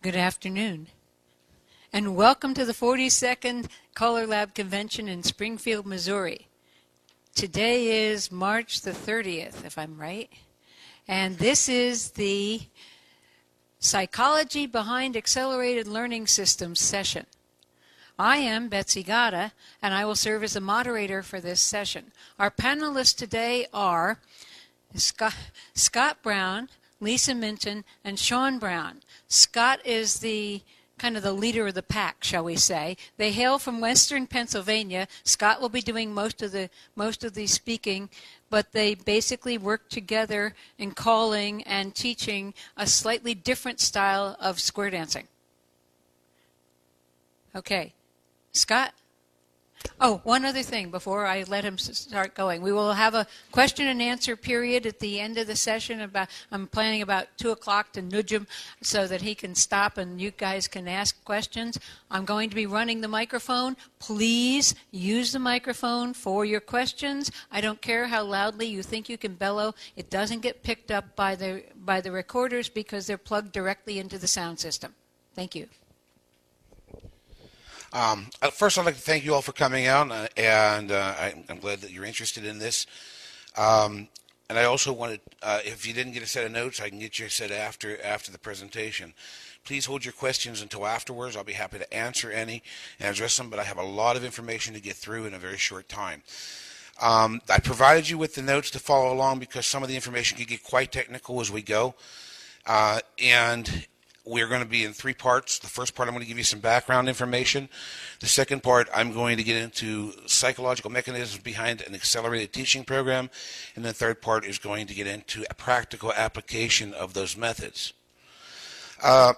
Good afternoon, and welcome to the 42nd Color Lab Convention in Springfield, Missouri. Today is March the 30th, if I'm right, and this is the Psychology Behind Accelerated Learning Systems session. I am Betsy Gata, and I will serve as the moderator for this session. Our panelists today are Scott Brown, Lisa Minton, and Sean Brown. Scott is the leader of the pack, shall we say. They hail from Western Pennsylvania. Scott will be doing most of the speaking, but they basically work together in calling and teaching a slightly different style of square dancing. Okay, Scott? Oh, one other thing before I let him start going. We will have a question and answer period at the end of the session. I'm planning about 2 o'clock to nudge him so that he can stop and you guys can ask questions. I'm going to be running the microphone. Please use the microphone for your questions. I don't care how loudly you think you can bellow. It doesn't get picked up by the recorders because they're plugged directly into the sound system. Thank you. First, I'd like to thank you all for coming out, and I'm glad that you're interested in this. And I also wanted, if you didn't get a set of notes, I can get you a set after the presentation. Please hold your questions until afterwards. I'll be happy to answer any and address them, but I have a lot of information to get through in a very short time. I provided you with the notes to follow along because some of the information can get quite technical as we go. And we're going to be in 3 parts. The first part, I'm going to give you some background information. The second part, I'm going to get into psychological mechanisms behind an accelerated teaching program. And the third part is going to get into a practical application of those methods. I'll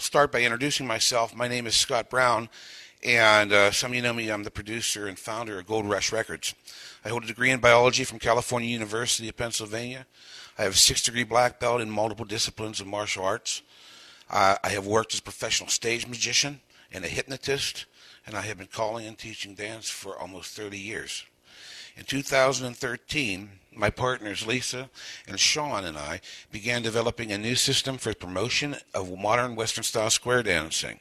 start by introducing myself. My name is Scott Brown, and some of you know me. I'm the producer and founder of Gold Rush Records. I hold a degree in biology from California University of Pennsylvania. I have a 6th-degree black belt in multiple disciplines of martial arts. I have worked as a professional stage magician and a hypnotist, and I have been calling and teaching dance for almost 30 years. In 2013, my partners Lisa and Sean and I began developing a new system for promotion of modern Western-style square dancing.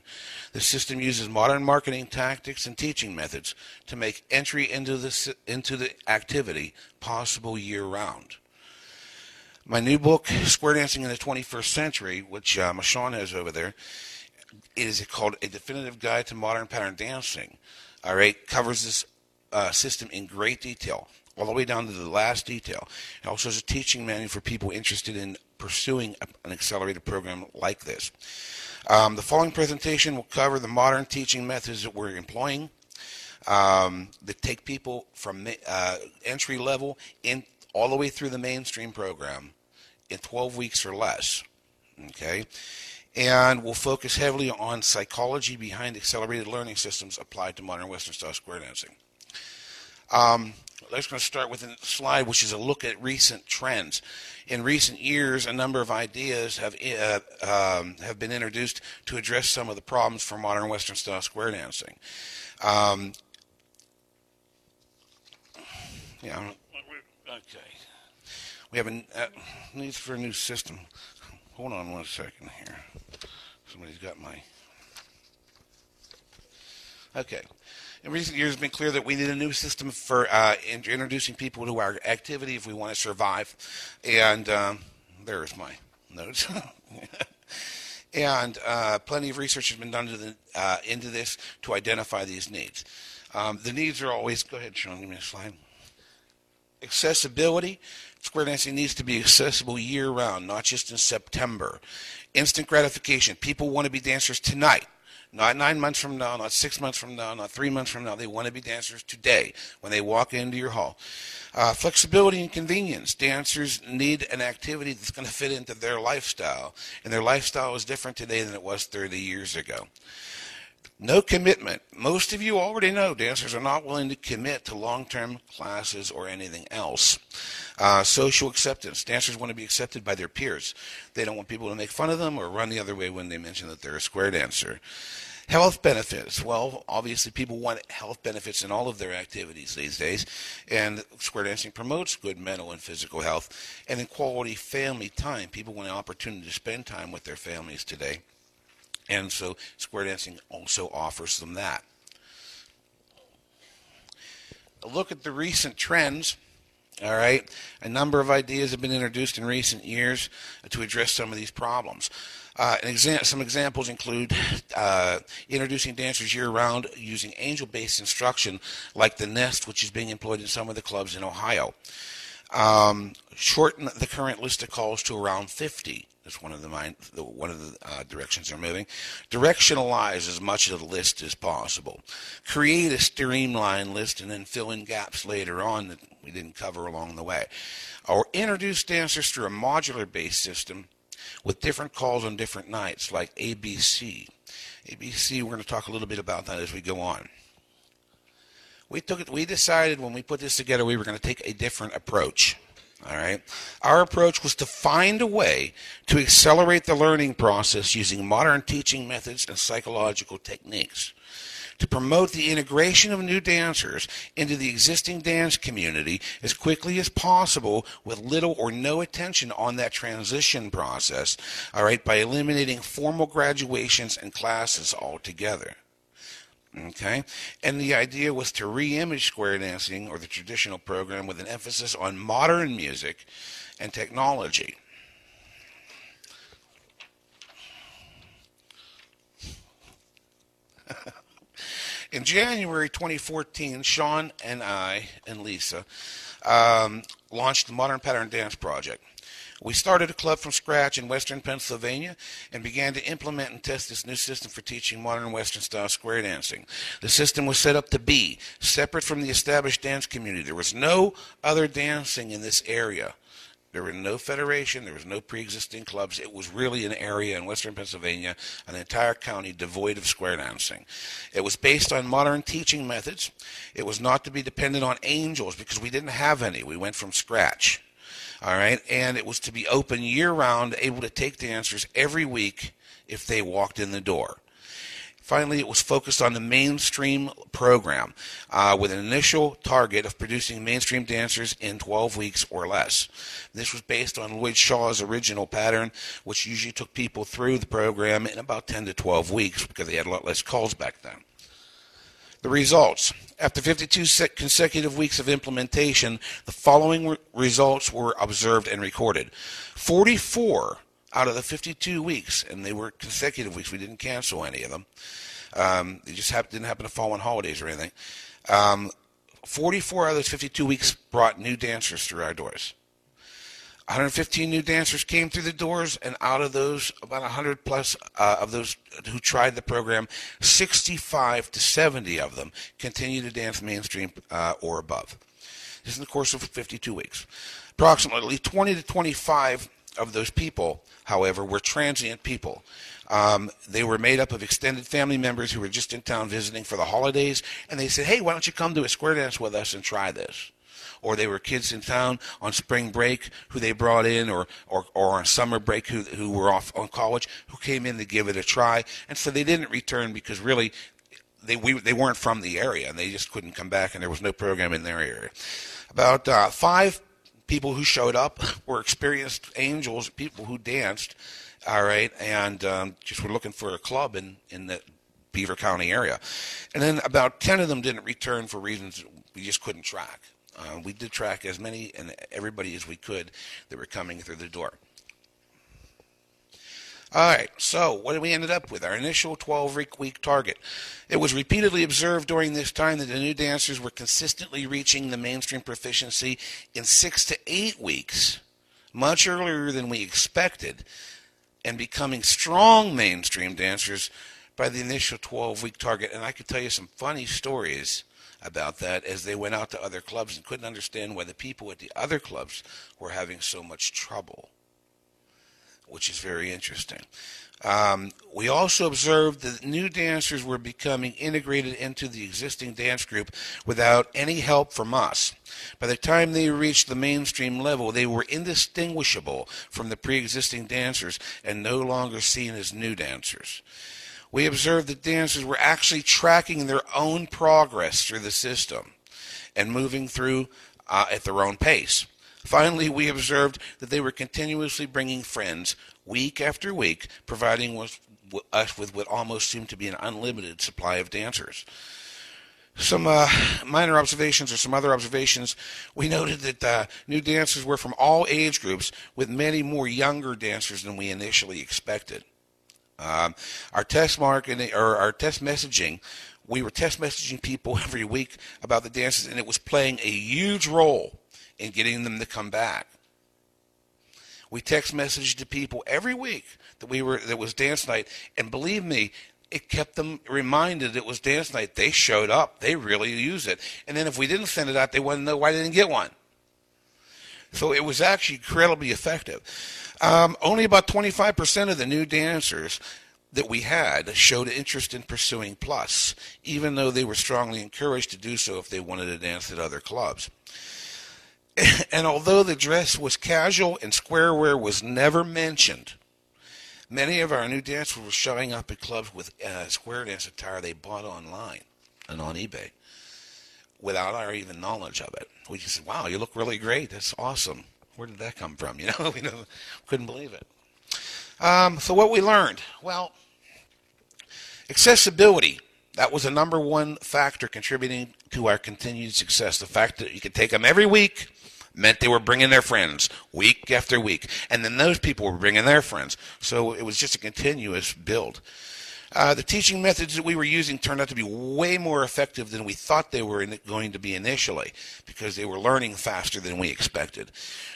The system uses modern marketing tactics and teaching methods to make entry into the activity possible year-round. My new book, Square Dancing in the 21st Century, which Sean has over there, is called A Definitive Guide to Modern Pattern Dancing. All right, covers this system in great detail, all the way down to the last detail. It also has a teaching manual for people interested in pursuing an accelerated program like this. The following presentation will cover the modern teaching methods that we're employing that take people from entry level in all the way through the mainstream program in 12 weeks or less, okay? And we'll focus heavily on psychology behind accelerated learning systems applied to modern Western-style square dancing. I'm just going to start with a slide, which is a look at recent trends. In recent years, a number of ideas have been introduced to address some of the problems for modern Western-style square dancing. Okay. We have a need for a new system. Hold on 1 second here. Somebody's got my... Okay. In recent years, it's been clear that we need a new system for introducing people to our activity if we want to survive. And there's my notes. And plenty of research has been done into this to identify these needs. The needs are always... Go ahead, Sean. Give me a slide. Accessibility. Square dancing needs to be accessible year-round, not just in September. Instant gratification. People want to be dancers tonight, not 9 months from now, not 6 months from now, not 3 months from now. They want to be dancers today when they walk into your hall. Flexibility and convenience. Dancers need an activity that's going to fit into their lifestyle, and their lifestyle is different today than it was 30 years ago. No commitment. Most of you already know dancers are not willing to commit to long-term classes or anything else. Social acceptance. Dancers want to be accepted by their peers. They don't want people to make fun of them or run the other way when they mention that they're a square dancer. Health benefits. Well, obviously people want health benefits in all of their activities these days, and square dancing promotes good mental and physical health. And then quality family time. People want an opportunity to spend time with their families today. And so square dancing also offers them that. A look at the recent trends. All right, a number of ideas have been introduced in recent years to address some of these problems. Some examples include introducing dancers year-round using angel-based instruction like the Nest, which is being employed in some of the clubs in Ohio. Shorten the current list of calls to around 50. That's one of the directions they're moving. Directionalize as much of the list as possible. Create a streamlined list and then fill in gaps later on that we didn't cover along the way. Or introduce dancers through a modular-based system with different calls on different nights, like ABC. ABC, we're going to talk a little bit about that as we go on. We decided when we put this together we were going to take a different approach. All right. Our approach was to find a way to accelerate the learning process using modern teaching methods and psychological techniques, to promote the integration of new dancers into the existing dance community as quickly as possible with little or no attention on that transition process, all right, by eliminating formal graduations and classes altogether. Okay, and the idea was to re-image square dancing, or the traditional program, with an emphasis on modern music and technology. In January 2014, Sean and I and Lisa launched the Modern Pattern Dance Project. We started a club from scratch in western Pennsylvania and began to implement and test this new system for teaching modern western-style square dancing. The system was set up to be separate from the established dance community. There was no other dancing in this area. There was no federation. There was no pre-existing clubs. It was really an area in western Pennsylvania, an entire county devoid of square dancing. It was based on modern teaching methods. It was not to be dependent on angels because we didn't have any. We went from scratch. All right, and it was to be open year-round, able to take dancers every week if they walked in the door. Finally, it was focused on the mainstream program with an initial target of producing mainstream dancers in 12 weeks or less. This was based on Lloyd Shaw's original pattern, which usually took people through the program in about 10 to 12 weeks because they had a lot less calls back then. The results. After 52 consecutive weeks of implementation, the following results were observed and recorded. 44 out of the 52 weeks, and they were consecutive weeks. We didn't cancel any of them. They just didn't happen to fall on holidays or anything. 44 out of those 52 weeks brought new dancers through our doors. 115 new dancers came through the doors, and out of those, about 100 plus of those who tried the program, 65 to 70 of them continue to dance mainstream or above. This is in the course of 52 weeks. Approximately 20 to 25 of those people, however, were transient people. They were made up of extended family members who were just in town visiting for the holidays, and they said, hey, why don't you come to a square dance with us and try this? Or they were kids in town on spring break who they brought in, or on summer break who were off on college, who came in to give it a try. And so they didn't return because really they weren't from the area, and they just couldn't come back, and there was no program in their area. About 5 people who showed up were experienced angels, people who danced, all right, and just were looking for a club in the Beaver County area. And then about 10 of them didn't return for reasons we just couldn't track. We did track as many and everybody as we could that were coming through the door. All right, so what did we end up with? Our initial 12-week target. It was repeatedly observed during this time that the new dancers were consistently reaching the mainstream proficiency in 6 to 8 weeks, much earlier than we expected, and becoming strong mainstream dancers by the initial 12-week target. And I could tell you some funny stories about that as they went out to other clubs and couldn't understand why the people at the other clubs were having so much trouble, which is very interesting. We also observed that new dancers were becoming integrated into the existing dance group without any help from us. By the time they reached the mainstream level, they were indistinguishable from the pre-existing dancers and no longer seen as new dancers. We observed that dancers were actually tracking their own progress through the system and moving through at their own pace. Finally, we observed that they were continuously bringing friends week after week, providing us with what almost seemed to be an unlimited supply of dancers. Some minor observations or some other observations. We noted that new dancers were from all age groups, with many more younger dancers than we initially expected. Our test marketing or our test messaging, we were test messaging people every week about the dances, and it was playing a huge role in getting them to come back. We text messaged to people every week that was dance night, and believe me, it kept them reminded it was dance night. They showed up. They really used it. And then if we didn't send it out, they wanted to know why they didn't get one. So it was actually incredibly effective. Only about 25% of the new dancers that we had showed interest in pursuing Plus, even though they were strongly encouraged to do so if they wanted to dance at other clubs. And although the dress was casual and square-wear was never mentioned, many of our new dancers were showing up at clubs with square dance attire they bought online and on eBay without our even knowledge of it. We just said, wow, you look really great. That's awesome. Where did that come from? We couldn't believe it. So what we learned? Well, accessibility. That was the number one factor contributing to our continued success. The fact that you could take them every week meant they were bringing their friends week after week. And then those people were bringing their friends. So it was just a continuous build. The teaching methods that we were using turned out to be way more effective than we thought they were going to be initially, because they were learning faster than we expected.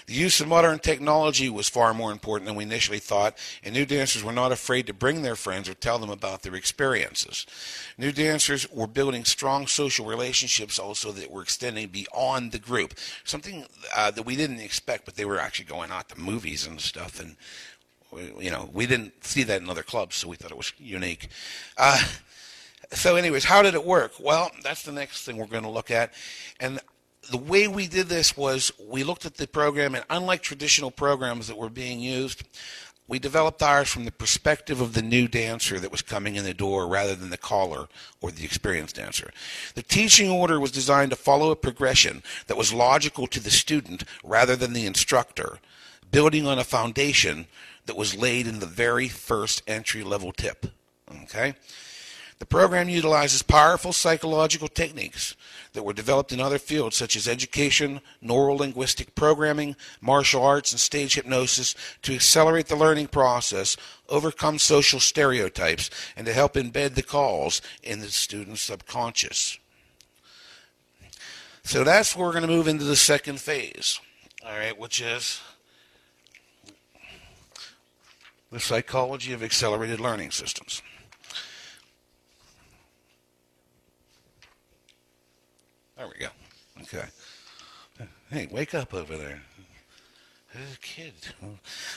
The use of modern technology was far more important than we initially thought, and new dancers were not afraid to bring their friends or tell them about their experiences. New dancers were building strong social relationships also that were extending beyond the group, something that we didn't expect, but they were actually going out to movies and stuff, and we didn't see that in other clubs, so we thought it was unique. So anyways, how did it work? Well, that's the next thing we're going to look at. And the way we did this was we looked at the program, and unlike traditional programs that were being used, we developed ours from the perspective of the new dancer that was coming in the door rather than the caller or the experienced dancer. The teaching order was designed to follow a progression that was logical to the student rather than the instructor, building on a foundation that was laid in the very first entry-level tip. Okay? The program utilizes powerful psychological techniques that were developed in other fields such as education, neuro-linguistic programming, martial arts, and stage hypnosis to accelerate the learning process, overcome social stereotypes, and to help embed the calls in the student's subconscious. So that's where we're going to move into the second phase, all right, which is the psychology of accelerated learning systems. There we go. Okay. Hey, wake up over there. There's a kid.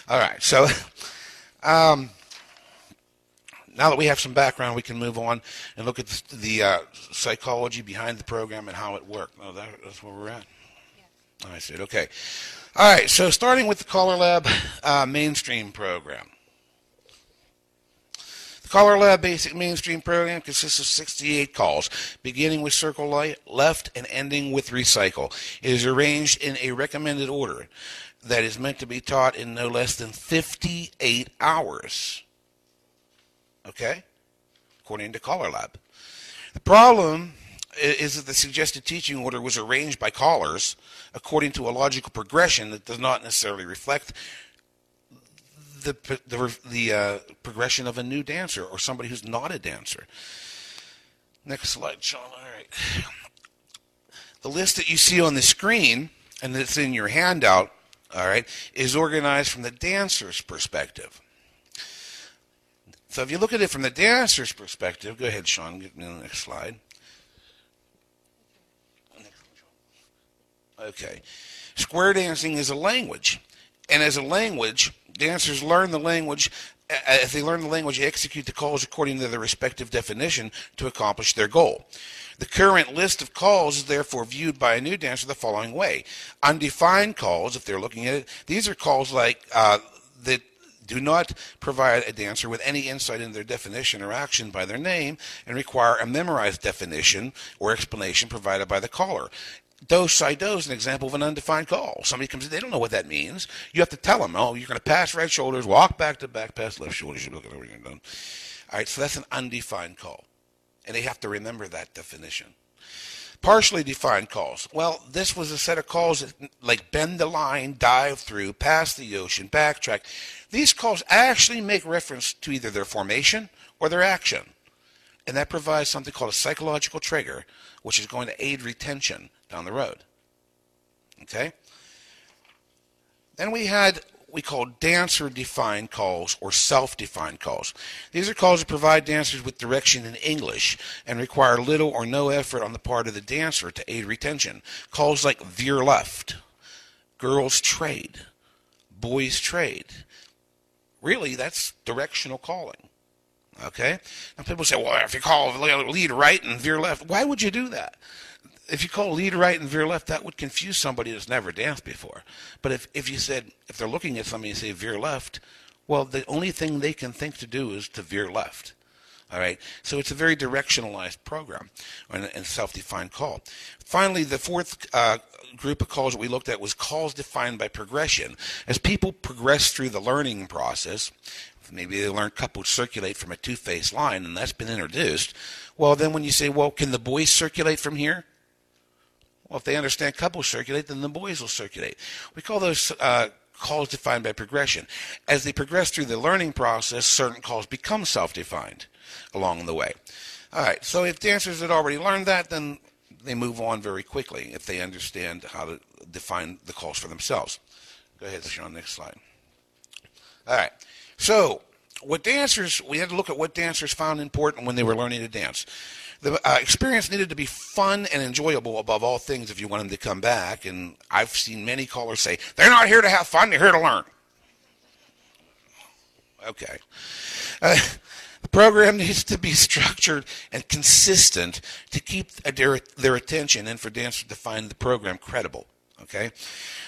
All right. So now that we have some background, we can move on and look at the psychology behind the program and how it worked. No, that's where we're at? Yeah. I said, okay. All right. So starting with the Color Lab mainstream program. The Color Lab Basic Mainstream program consists of 68 calls, beginning with circle left and ending with recycle. It is arranged in a recommended order that is meant to be taught in no less than 58 hours. Okay? According to Color Lab. The problem is that the suggested teaching order was arranged by callers according to a logical progression that does not necessarily reflect the progression of a new dancer or somebody who's not a dancer. Next slide, Sean. All right. The list that you see on the screen and that's in your handout, all right, is organized from the dancer's perspective. So if you look at it from the dancer's perspective, go ahead, Sean, get me on the next slide. Okay. Square dancing is a language, and as a language, dancers learn the language. As they learn the language, they execute the calls according to their respective definition to accomplish their goal. The current list of calls is therefore viewed by a new dancer the following way. Undefined calls, if they're looking at it, these are calls like that do not provide a dancer with any insight into their definition or action by their name and require a memorized definition or explanation provided by the caller. Do, si, do is an example of an undefined call. Somebody comes in, they don't know what that means. You have to tell them, oh, you're going to pass right shoulders, walk back to back, pass left shoulders, you look at everything done. All right, so that's an undefined call. And they have to remember that definition. Partially defined calls. Well, this was a set of calls that, like bend the line, dive through, pass the ocean, backtrack. These calls actually make reference to either their formation or their action. And that provides something called a psychological trigger, which is going to aid retention down the road. Okay? Then we had what we call dancer-defined calls or self-defined calls. These are calls that provide dancers with direction in English and require little or no effort on the part of the dancer to aid retention. Calls like veer left, girls trade, boys trade. Really, that's directional calling. Okay? Now people say, well, if you call lead right and veer left, why would you do that? If you call lead right and veer left, that would confuse somebody that's never danced before. But if you said, if they're looking at somebody and say veer left, well, the only thing they can think to do is to veer left. All right? So it's a very directionalized program and self-defined call. Finally, the fourth group of calls that we looked at was calls defined by progression. As people progress through the learning process, maybe they learn coupled circulate from a two-phase line, and that's been introduced. Well, then when you say, well, can the boys circulate from here? Well, if they understand couples circulate, then the boys will circulate. We call those calls defined by progression. As they progress through the learning process, certain calls become self-defined along the way. All right, so if dancers had already learned that, then they move on very quickly if they understand how to define the calls for themselves. Go ahead, Sean, next slide. All right, so we had to look at what dancers found important when they were learning to dance. The experience needed to be fun and enjoyable above all things if you want them to come back. And I've seen many callers say, they're not here to have fun, they're here to learn. Okay. The program needs to be structured and consistent to keep their attention and for dancers to find the program credible. Okay?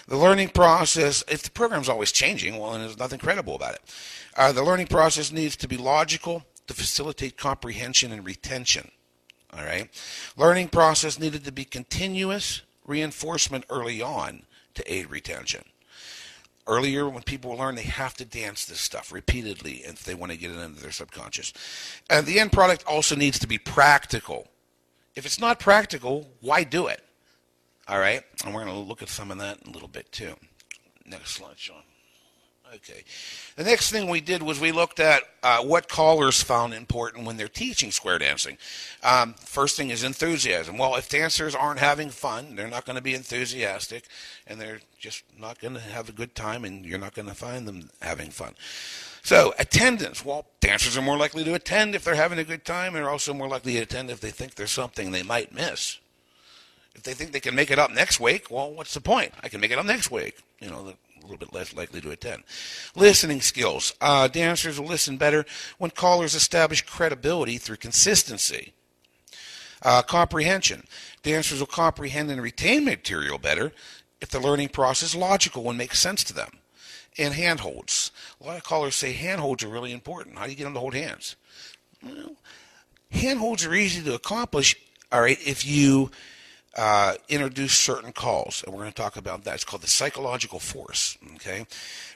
The learning process, if the program's always changing, well, then there's nothing credible about it. The learning process needs to be logical to facilitate comprehension and retention. All right. Learning process needed to be continuous reinforcement early on to aid retention. Earlier, when people learn, they have to dance this stuff repeatedly if they want to get it into their subconscious. And the end product also needs to be practical. If it's not practical, why do it? All right. And we're going to look at some of that in a little bit too. Next slide, Sean. Okay. The next thing we did was we looked at what callers found important when they're teaching square dancing. First thing is enthusiasm. Well, if dancers aren't having fun, they're not going to be enthusiastic, and they're just not going to have a good time, and you're not going to find them having fun. So, attendance. Well, dancers are more likely to attend if they're having a good time, and they're also more likely to attend if they think there's something they might miss. If they think they can make it up next week, well, what's the point? I can make it up next week. You know, a little bit less likely to attend. Listening skills. Dancers will listen better when callers establish credibility through consistency. Comprehension. Dancers will comprehend and retain material better if the learning process is logical and makes sense to them. And handholds. A lot of callers say handholds are really important. How do you get them to hold hands? Well, handholds are easy to accomplish, all right, if you introduce certain calls, and we're going to talk about that. It's called the psychological force. Okay,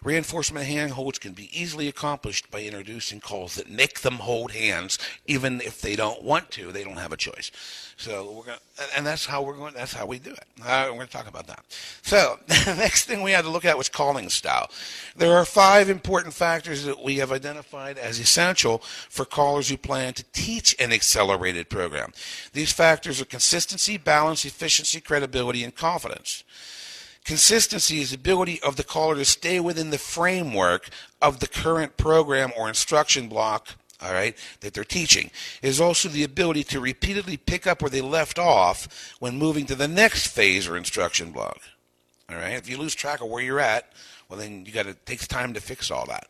reinforcement handholds can be easily accomplished by introducing calls that make them hold hands, even if they don't want to. They don't have a choice. So we're going, and that's how we're going. That's how we do it. We're going to talk about that. So the next thing we had to look at was calling style. There are 5 important factors that we have identified as essential for callers who plan to teach an accelerated program. These factors are consistency, balance, efficiency, credibility, and confidence. Consistency is the ability of the caller to stay within the framework of the current program or instruction block, all right, that they're teaching. It is also the ability to repeatedly pick up where they left off when moving to the next phase or instruction block. All right, if you lose track of where you're at, well, then it takes time to fix all that.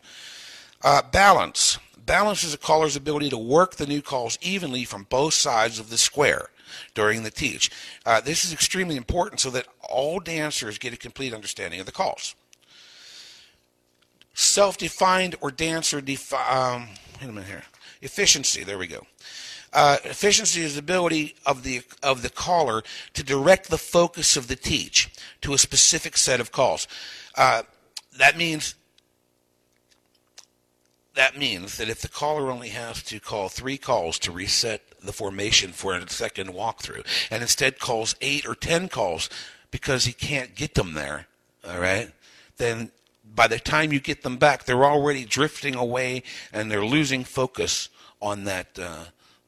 Balance. Balance is a caller's ability to work the new calls evenly from both sides of the square during the teach. This is extremely important so that all dancers get a complete understanding of the calls. self-defined or dancer wait a minute here. Efficiency, there we go. Efficiency is the ability of the caller to direct the focus of the teach to a specific set of calls. That means that if the caller only has to call 3 calls to reset the formation for a second walkthrough, and instead calls 8 or 10 calls because he can't get them there, all right, then by the time you get them back, they're already drifting away and they're losing focus on that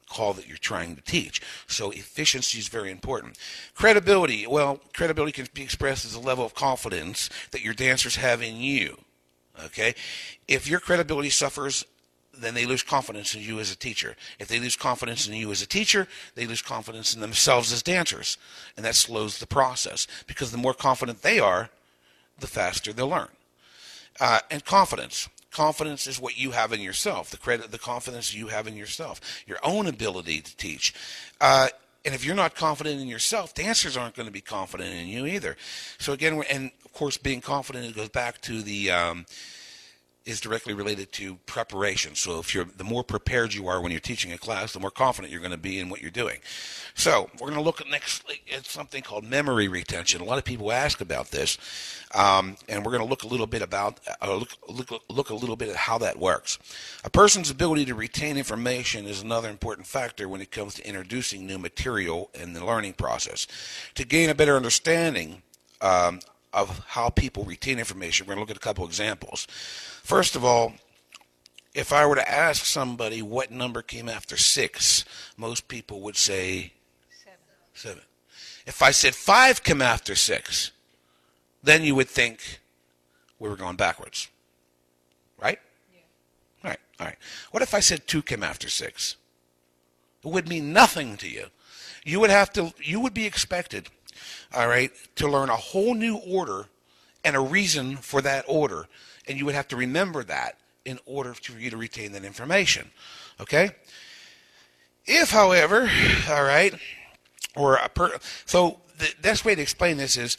call that you're trying to teach. So efficiency is very important. Credibility, well, credibility can be expressed as a level of confidence that your dancers have in you. Okay? If your credibility suffers, then they lose confidence in you as a teacher. If they lose confidence in you as a teacher, they lose confidence in themselves as dancers. And that slows the process, because the more confident they are, the faster they'll learn. And confidence. Confidence is what you have in yourself, the confidence you have in yourself, your own ability to teach. And if you're not confident in yourself, dancers aren't going to be confident in you either. So again, and of course, being confident, it goes back to is directly related to preparation. So the more prepared you are when you're teaching a class, the more confident you're going to be in what you're doing. So we're going to look at something called memory retention. A lot of people ask about this, and we're going to look a little bit about look a little bit at how that works. A person's ability to retain information is another important factor when it comes to introducing new material in the learning process. To gain a better understanding of how people retain information, we're going to look at a couple examples. First of all, if I were to ask somebody what number came after 6, most people would say 7. If I said 5 came after 6, then you would think we were going backwards. Right? Yeah. All right. What if I said 2 came after 6? It would mean nothing to you. You would be expected, all right, to learn a whole new order and a reason for that order. And you would have to remember that in order for you to retain that information. Okay? If, however, all right, so the best way to explain this is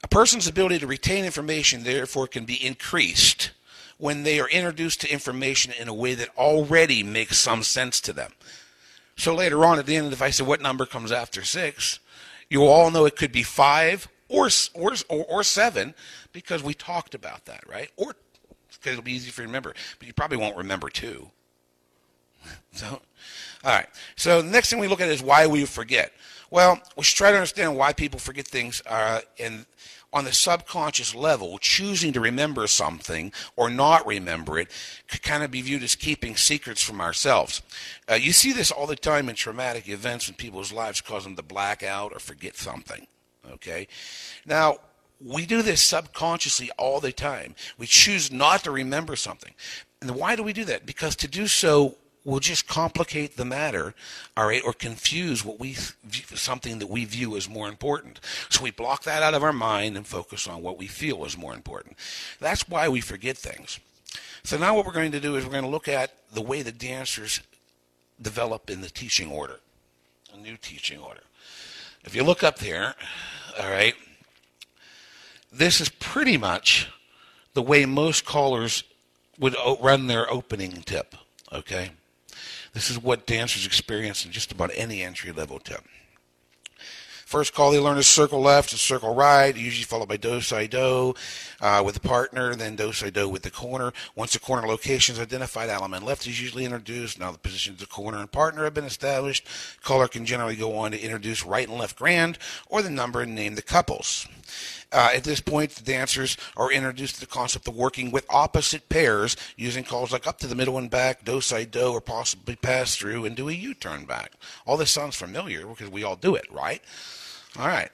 a person's ability to retain information, therefore, can be increased when they are introduced to information in a way that already makes some sense to them. So later on at the end, if I say what number comes after 6, you all know it could be 5 or 7, because we talked about that, right? Or because it'll be easy for you to remember, but you probably won't remember 2. So, all right. So the next thing we look at is why we forget. Well, we should try to understand why people forget things, and on the subconscious level, choosing to remember something or not remember it could kind of be viewed as keeping secrets from ourselves. You see this all the time in traumatic events in people's lives, cause them to black out or forget something. Okay? Now, we do this subconsciously all the time. We choose not to remember something. And why do we do that? Because to do so will just complicate the matter, all right, or confuse something that we view as more important. So we block that out of our mind and focus on what we feel is more important. That's why we forget things. So now what we're going to do is we're going to look at the way the dancers develop in the teaching order, a new teaching order. If you look up here, all right, this is pretty much the way most callers would run their opening tip, okay? This is what dancers experience in just about any entry-level tip. First call, they learn is circle left and circle right, usually followed by do-si-do with the partner, then do-si-do with the corner. Once the corner location is identified, element left is usually introduced. Now the positions of the corner and partner have been established. Caller can generally go on to introduce right and left grand or the number and name the couples. At this point, the dancers are introduced to the concept of working with opposite pairs using calls like up to the middle and back, do-si-do, or possibly pass through and do a U-turn back. All this sounds familiar because we all do it, right? All right.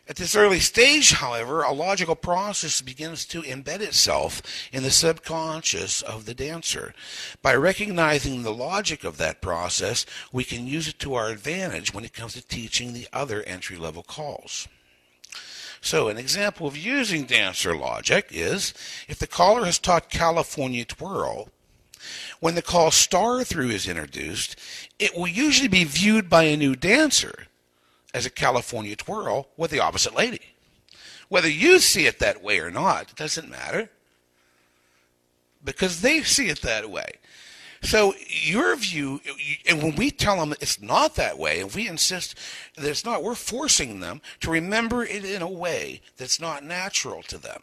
At this early stage, however, a logical process begins to embed itself in the subconscious of the dancer. By recognizing the logic of that process, we can use it to our advantage when it comes to teaching the other entry-level calls. So an example of using dancer logic is if the caller has taught California Twirl, when the call Star Through is introduced, it will usually be viewed by a new dancer as a California Twirl with the opposite lady. Whether you see it that way or not, it doesn't matter. because they see it that way. So your view, and when we tell them it's not that way, and we insist that it's not, we're forcing them to remember it in a way that's not natural to them.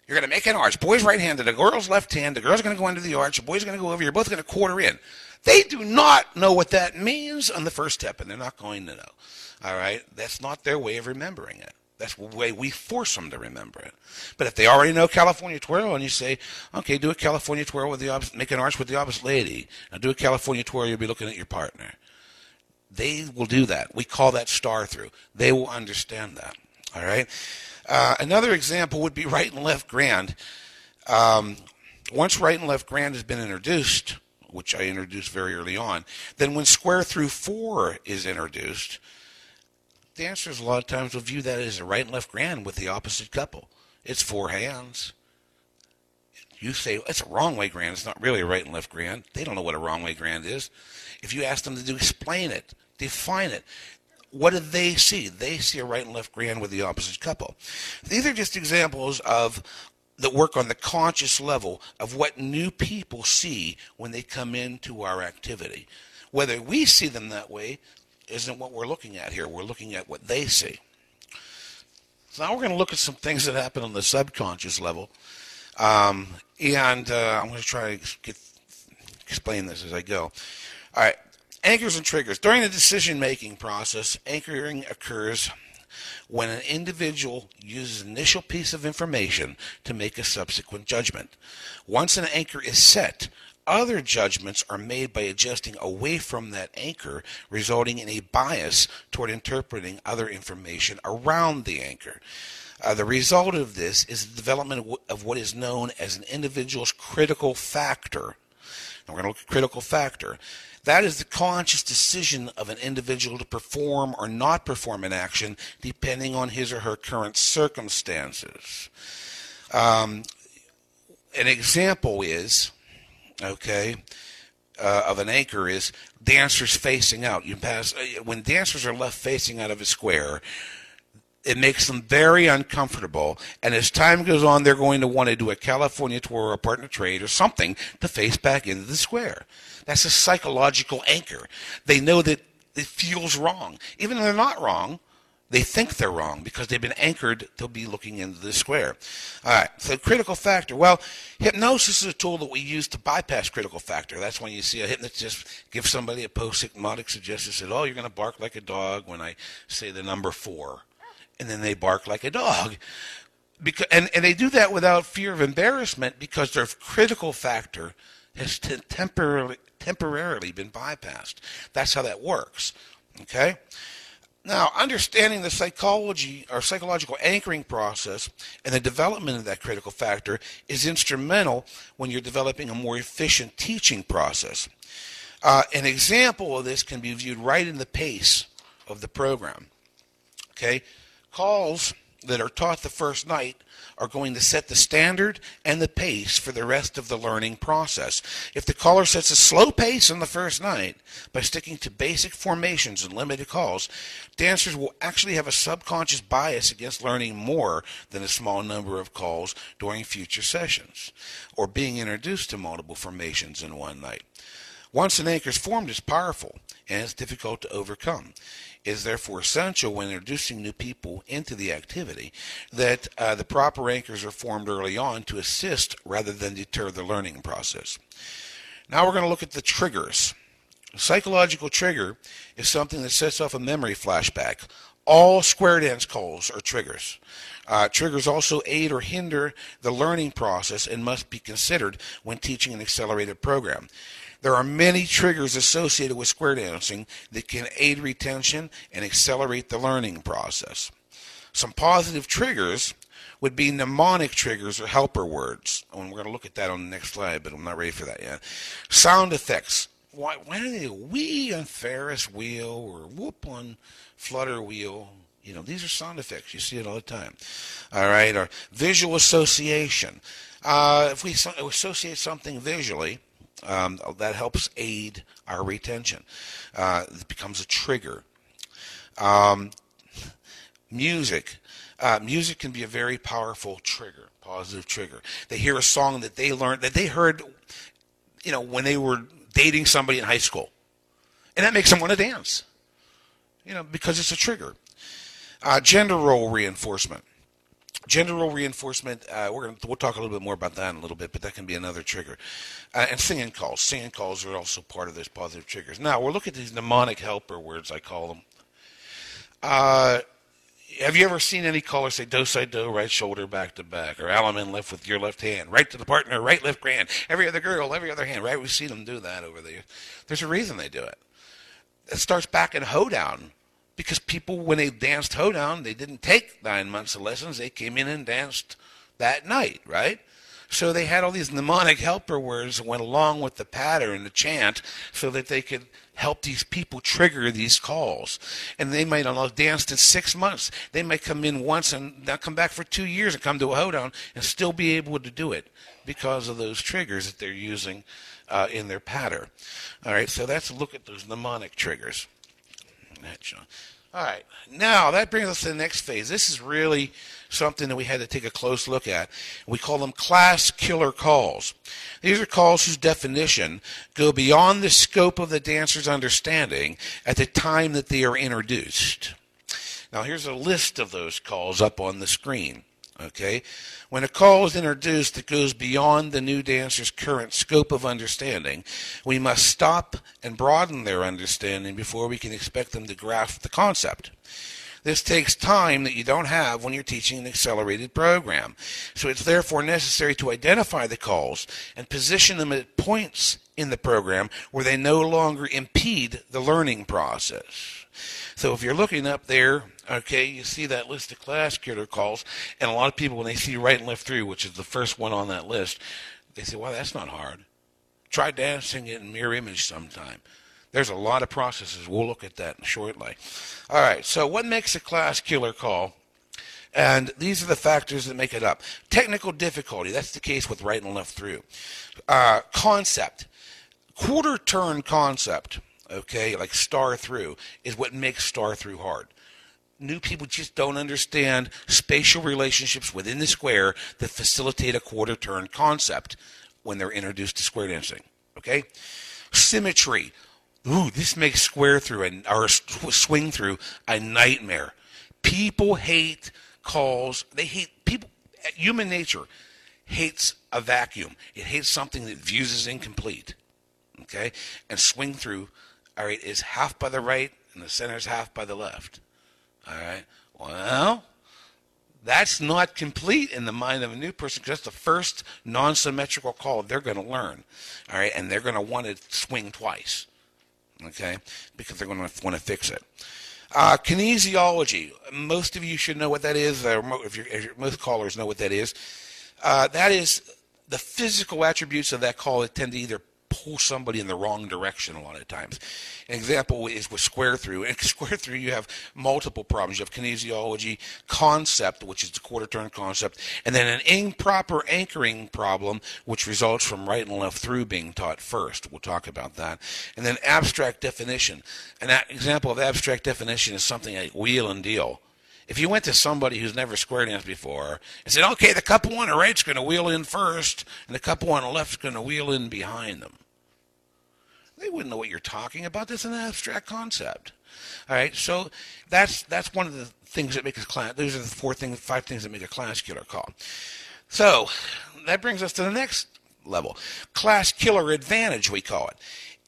You're going to make an arch. Boy's right-handed, the girl's left-handed. The girl's going to go into the arch. The boy's going to go over. You're both going to quarter in. They do not know what that means on the first step, and they're not going to know. All right? That's not their way of remembering it. That's the way we force them to remember it. But if they already know California twirl, and you say, okay, do a California twirl with the opposite, make an arch with the opposite lady. Now do a California twirl, you'll be looking at your partner. They will do that. We call that star through. They will understand that. All right? Another example would be right and left grand. Once right and left grand has been introduced, which I introduced very early on, then when square through 4 is introduced, dancers a lot of times will view that as a right and left grand with the opposite couple. It's 4 hands. You say, it's a wrong way grand. It's not really a right and left grand. They don't know what a wrong way grand is. If you ask them to explain it, define it, what do they see? They see a right and left grand with the opposite couple. These are just examples of that work on the conscious level of what new people see when they come into our activity. Whether we see them that way isn't what we're looking at here. We're looking at what they see. So now we're going to look at some things that happen on the subconscious level. I'm going to try to explain this as I go. All right. Anchors and triggers. During the decision-making process, anchoring occurs when an individual uses an initial piece of information to make a subsequent judgment. Once an anchor is set, other judgments are made by adjusting away from that anchor, resulting in a bias toward interpreting other information around the anchor. The result of this is the development of what is known as an individual's critical factor. Now we're going to look at critical factor. That is the conscious decision of an individual to perform or not perform an action depending on his or her current circumstances. An example is, of an anchor is dancers facing out. When dancers are left facing out of a square, it makes them very uncomfortable, and as time goes on, they're going to want to do a California twirl or a partner trade or something to face back into the square. That's a psychological anchor. They know that it feels wrong. Even though they're not wrong, they think they're wrong because they've been anchored to be looking into the square. All right, so critical factor. Well, hypnosis is a tool that we use to bypass critical factor. That's when you see a hypnotist give somebody a post-hypnotic suggestion, said, oh, you're going to bark like a dog when I say the number 4. And then they bark like a dog. And they do that without fear of embarrassment because their critical factor has temporarily been bypassed. That's how that works. Okay? Now, understanding the psychology or psychological anchoring process and the development of that critical factor is instrumental when you're developing a more efficient teaching process. An example of this can be viewed right in the pace of the program. Okay? Calls that are taught the first night are going to set the standard and the pace for the rest of the learning process. If the caller sets a slow pace on the first night by sticking to basic formations and limited calls, dancers will actually have a subconscious bias against learning more than a small number of calls during future sessions or being introduced to multiple formations in one night. Once an anchor is formed, it's powerful and it's difficult to overcome. It is therefore essential when introducing new people into the activity that the proper anchors are formed early on to assist rather than deter the learning process. Now we're going to look at the triggers. A psychological trigger is something that sets off a memory flashback. All square dance calls are triggers. Triggers also aid or hinder the learning process and must be considered when teaching an accelerated program. There are many triggers associated with square dancing that can aid retention and accelerate the learning process. Some positive triggers would be mnemonic triggers or helper words. And we're going to look at that on the next slide, but I'm not ready for that yet. Sound effects. Why do they wee on Ferris wheel or whoop on flutter wheel? You know, these are sound effects. You see it all the time. All right. Or visual association. If we associate something visually, that helps aid our retention. It becomes a trigger. Music. Music can be a very powerful trigger, positive trigger. They hear a song that they learned, that they heard, when they were dating somebody in high school. And that makes them want to dance, because it's a trigger. Gender role reinforcement. Gender role reinforcement, we'll talk a little bit more about that in a little bit, but that can be another trigger. And singing calls. Singing calls are also part of those positive triggers. Now, we'll look at these mnemonic helper words, I call them. Have you ever seen any caller say do, side, do, right shoulder, back to back, or Alaman left with your left hand, right to the partner, right, left grand, every other girl, every other hand, right? We've seen them do that over there. There's a reason they do it. It starts back in hoedown, because people, when they danced hoedown, they didn't take 9 months of lessons. They came in and danced that night, right? So they had all these mnemonic helper words that went along with the pattern, the chant, so that they could help these people trigger these calls. And they might have danced in 6 months. They might come in once and not come back for 2 years and come to a hoedown and still be able to do it because of those triggers that they're using in their pattern. All right, so that's a look at those mnemonic triggers. All right, now that brings us to the next phase. This is really something that we had to take a close look at. We call them class killer calls. These are calls whose definition go beyond the scope of the dancer's understanding at the time that they are introduced. Now here's a list of those calls up on the screen. Okay, when a call is introduced that goes beyond the new dancer's current scope of understanding, we must stop and broaden their understanding before we can expect them to grasp the concept. This takes time that you don't have when you're teaching an accelerated program. So it's therefore necessary to identify the calls and position them at points in the program where they no longer impede the learning process. So if you're looking up there, okay, you see that list of class killer calls, and a lot of people, when they see right and left through, which is the first one on that list, they say, well, that's not hard. Try dancing it in mirror image sometime. There's a lot of processes. We'll look at that shortly. All right, so what makes a class killer call? And these are the factors that make it up. Technical difficulty, that's the case with right and left through. Concept, quarter turn concept, okay, like star through, is what makes star through hard. New people just don't understand spatial relationships within the square that facilitate a quarter turn concept when they're introduced to square dancing, okay? Symmetry. Ooh, this makes square through or swing through a nightmare. People hate calls. They hate people. Human nature hates a vacuum. It hates something that views as incomplete. Okay, and swing through, all right, is half by the right and the center is half by the left. All right. Well, that's not complete in the mind of a new person because that's the first non-symmetrical call they're going to learn. All right, and they're going to want to swing twice. Okay, because they're going to want to fix it. Kinesiology. Most of you should know what that is. Most callers know what that is. That is the physical attributes of that call that tend to either pull somebody in the wrong direction a lot of times. An example is with square through. In square through, you have multiple problems. You have kinesiology, concept, which is the quarter turn concept, and then an improper anchoring problem, which results from right and left through being taught first. We'll talk about that. And then abstract definition. An example of abstract definition is something like wheel and deal. If you went to somebody who's never square danced before and said, okay, the couple on the right's going to wheel in first, and the couple on the left's going to wheel in behind them, they wouldn't know what you're talking about. That's an abstract concept. All right, so that's one of the things that make a class. Those are the 5 things that make a class killer call. So that brings us to the next level, class killer advantage, we call it.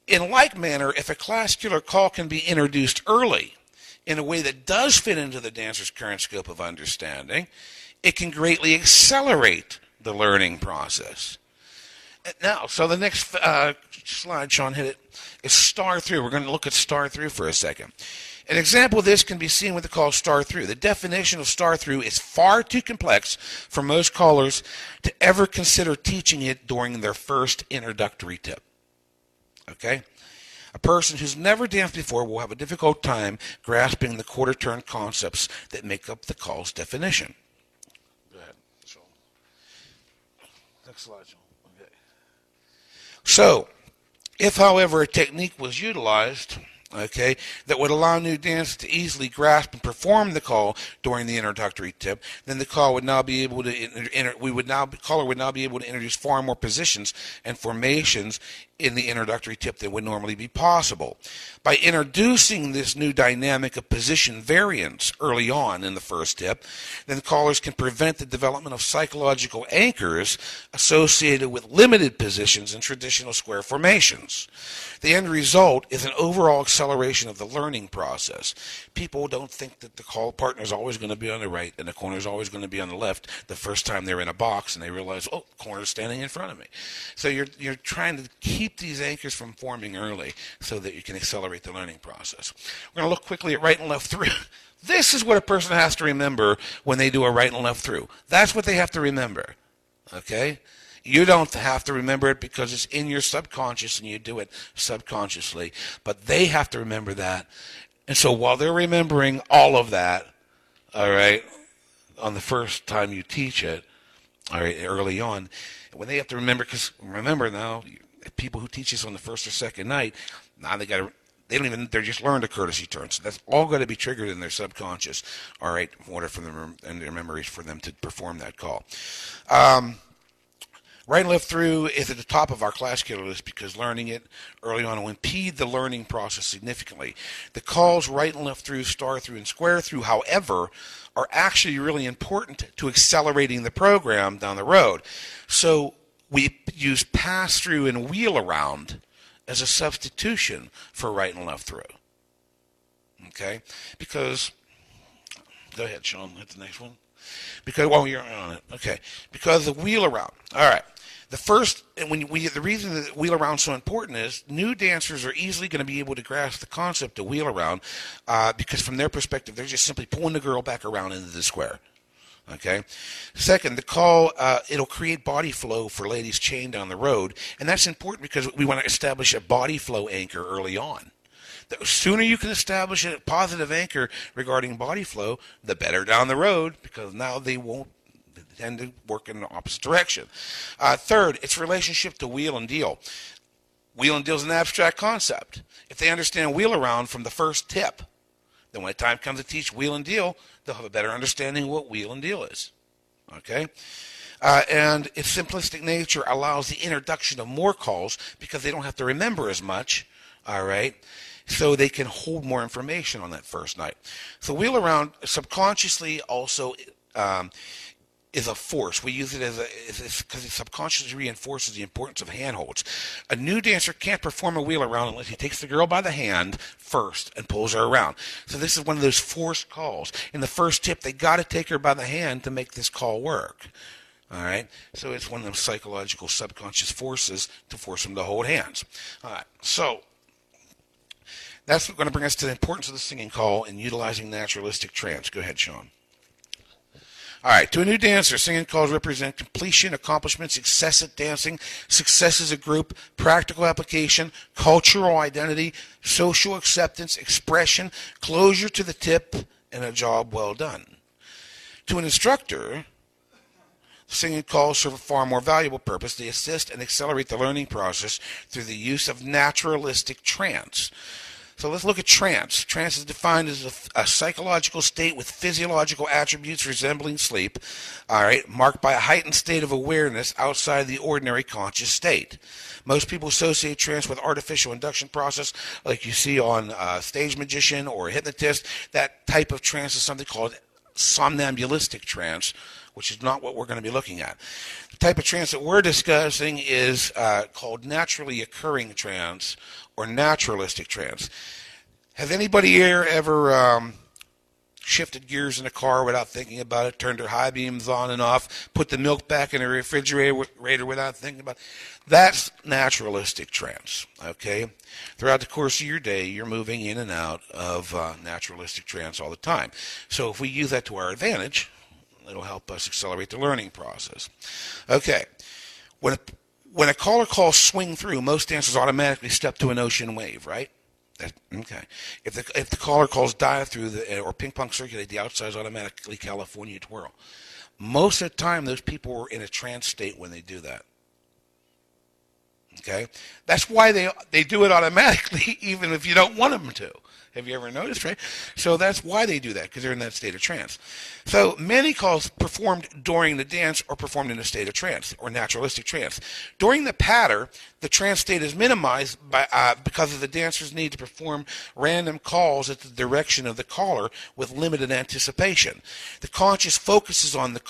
In like manner, if a class killer call can be introduced early in a way that does fit into the dancer's current scope of understanding, it can greatly accelerate the learning process. Now, so the next slide, Sean hit it, is star through. We're going to look at star through for a second. An example of this can be seen with the call star through. The definition of star through is far too complex for most callers to ever consider teaching it during their first introductory tip. Okay? A person who's never danced before will have a difficult time grasping the quarter turn concepts that make up the call's definition. Go ahead, Sean. Next slide, Sean. Okay. So, if, however, a technique was utilized, okay, that would allow new dancers to easily grasp and perform the call during the introductory tip. Then the call would now be able to caller would now be able to introduce far more positions and formations in the introductory tip than would normally be possible. By introducing this new dynamic of position variance early on in the first tip, then callers can prevent the development of psychological anchors associated with limited positions in traditional square formations. The end result is an overall acceleration of the learning process. People don't think that the call partner is always going to be on the right and the corner is always going to be on the left the first time they're in a box and they realize, oh, the corner is standing in front of me. So you're trying to keep these anchors from forming early so that you can accelerate the learning process. We're going to look quickly at right and left through. This is what a person has to remember when they do a right and left through. That's what they have to remember. Okay? You don't have to remember it because it's in your subconscious and you do it subconsciously. But they have to remember that. And so while they're remembering all of that, all right, on the first time you teach it, all right, early on, when they have to remember, because remember now, people who teach this on the first or second night, now they're just learned a courtesy turn. So that's all going to be triggered in their subconscious, all right, in order for them and their memories for them to perform that call. Right and left through is at the top of our class killer list because learning it early on will impede the learning process significantly. The calls right and left through, star through, and square through, however, are actually really important to accelerating the program down the road. So we use pass through and wheel around as a substitution for right and left through. Okay? Because, go ahead, Sean, hit the next one. Because, well, you're on it. Okay. Because the wheel around. All right. The reason that wheel around is so important is new dancers are easily going to be able to grasp the concept of wheel around because from their perspective, they're just simply pulling the girl back around into the square. Okay. Second, the call, it'll create body flow for ladies chained down the road, and that's important because we want to establish a body flow anchor early on. The sooner you can establish a positive anchor regarding body flow, the better down the road because now they won't tend to work in the opposite direction. Third, its relationship to wheel and deal. Wheel and deal is an abstract concept. If they understand wheel around from the first tip, then when the time comes to teach wheel and deal, they'll have a better understanding of what wheel and deal is. Okay? And its simplistic nature allows the introduction of more calls because they don't have to remember as much, all right? So they can hold more information on that first night. So wheel around subconsciously also is a force. We use it because it subconsciously reinforces the importance of handholds. A new dancer can't perform a wheel around unless he takes the girl by the hand first and pulls her around. So this is one of those forced calls. In the first tip, they got to take her by the hand to make this call work. All right? So it's one of those psychological subconscious forces to force them to hold hands. All right. So that's going to bring us to the importance of the singing call and utilizing naturalistic trance. Go ahead, Sean. All right, to a new dancer, singing calls represent completion, accomplishment, success at dancing, success as a group, practical application, cultural identity, social acceptance, expression, closure to the tip, and a job well done. To an instructor, singing calls serve a far more valuable purpose. They assist and accelerate the learning process through the use of naturalistic trance. So let's look at trance. Trance is defined as a psychological state with physiological attributes resembling sleep, all right, marked by a heightened state of awareness outside the ordinary conscious state. Most people associate trance with artificial induction process, like you see on Stage Magician or Hypnotist. That type of trance is something called somnambulistic trance, which is not what we're going to be looking at. The type of trance that we're discussing is called naturally occurring trance or naturalistic trance. Has anybody here ever shifted gears in a car without thinking about it, turned their high beams on and off, put the milk back in the refrigerator without thinking about it? That's naturalistic trance, okay? Throughout the course of your day, you're moving in and out of naturalistic trance all the time. So if we use that to our advantage, it'll help us accelerate the learning process. Okay. When a caller calls swing through, most dancers automatically step to an ocean wave, right? Okay. If the caller calls dive through or ping pong circulate, the outside's automatically California twirl. Most of the time, those people are in a trance state when they do that. Okay, that's why they do it automatically, even if you don't want them to. Have you ever noticed, right? So that's why they do that, because they're in that state of trance. So many calls performed during the dance are performed in a state of trance or naturalistic trance. During the patter, the trance state is minimized because of the dancer's need to perform random calls at the direction of the caller with limited anticipation. The conscious focuses on the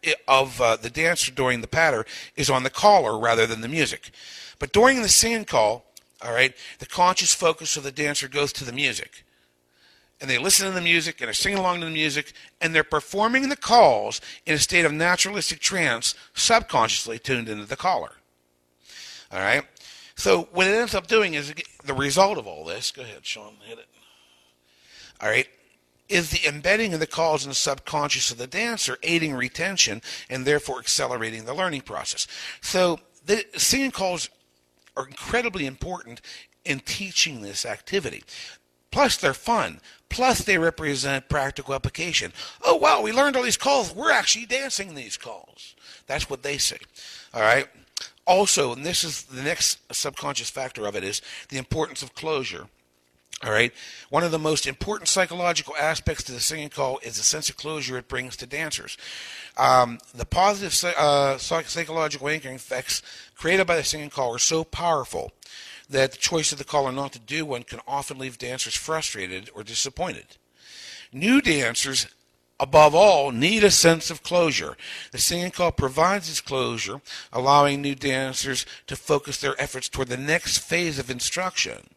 the dancer during the patter is on the caller rather than the music. But during the singing call, all right, the conscious focus of the dancer goes to the music. And they listen to the music and are singing along to the music, and they're performing the calls in a state of naturalistic trance, subconsciously tuned into the caller. All right? So what it ends up doing is the result of all this, go ahead, Sean, hit it. All right, is the embedding of the calls in the subconscious of the dancer, aiding retention and therefore accelerating the learning process. So the singing calls are incredibly important in teaching this activity. Plus, they're fun. Plus, they represent practical application. Oh, wow, we learned all these calls. We're actually dancing these calls. That's what they say. All right? Also, and this is the next subconscious factor of it, is the importance of closure. All right? One of the most important psychological aspects to the singing call is the sense of closure it brings to dancers. The positive psychological anchoring effects created by the singing call are so powerful that the choice of the caller not to do one can often leave dancers frustrated or disappointed. New dancers, above all, need a sense of closure. The singing call provides this closure, allowing new dancers to focus their efforts toward the next phase of instruction.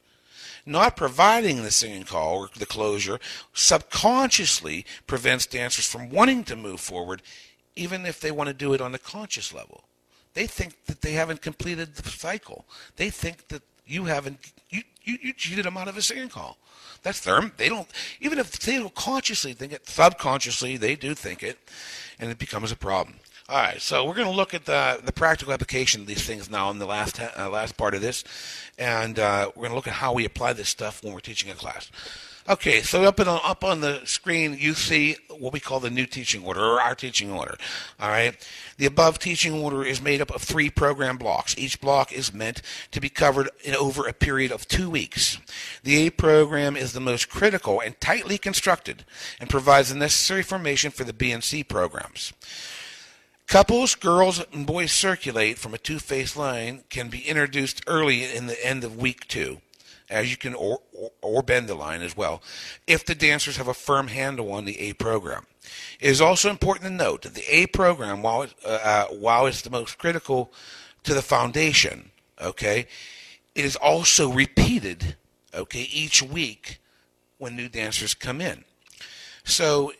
Not providing the singing call or the closure subconsciously prevents dancers from wanting to move forward, even if they want to do it on a conscious level. They think that they haven't completed the cycle. They think that you cheated them out of a singing call. That's them. They don't, even if they don't consciously think it, subconsciously they do think it, and it becomes a problem. All right, so we're going to look at the practical application of these things now in the last part of this, and we're going to look at how we apply this stuff when we're teaching a class. Okay, so up on the screen you see what we call the new teaching order, or our teaching order. All right, the above teaching order is made up of 3 program blocks. Each block is meant to be covered in over a period of 2 weeks. The A program is the most critical and tightly constructed, and provides the necessary formation for the B and C programs. Couples, girls, and boys circulate from a two-phase line can be introduced early in the end of week 2, as you can, or bend the line as well, if the dancers have a firm handle on the A program. It is also important to note that the A program, while it's the most critical to the foundation, okay, it is also repeated, okay, each week when new dancers come in. So,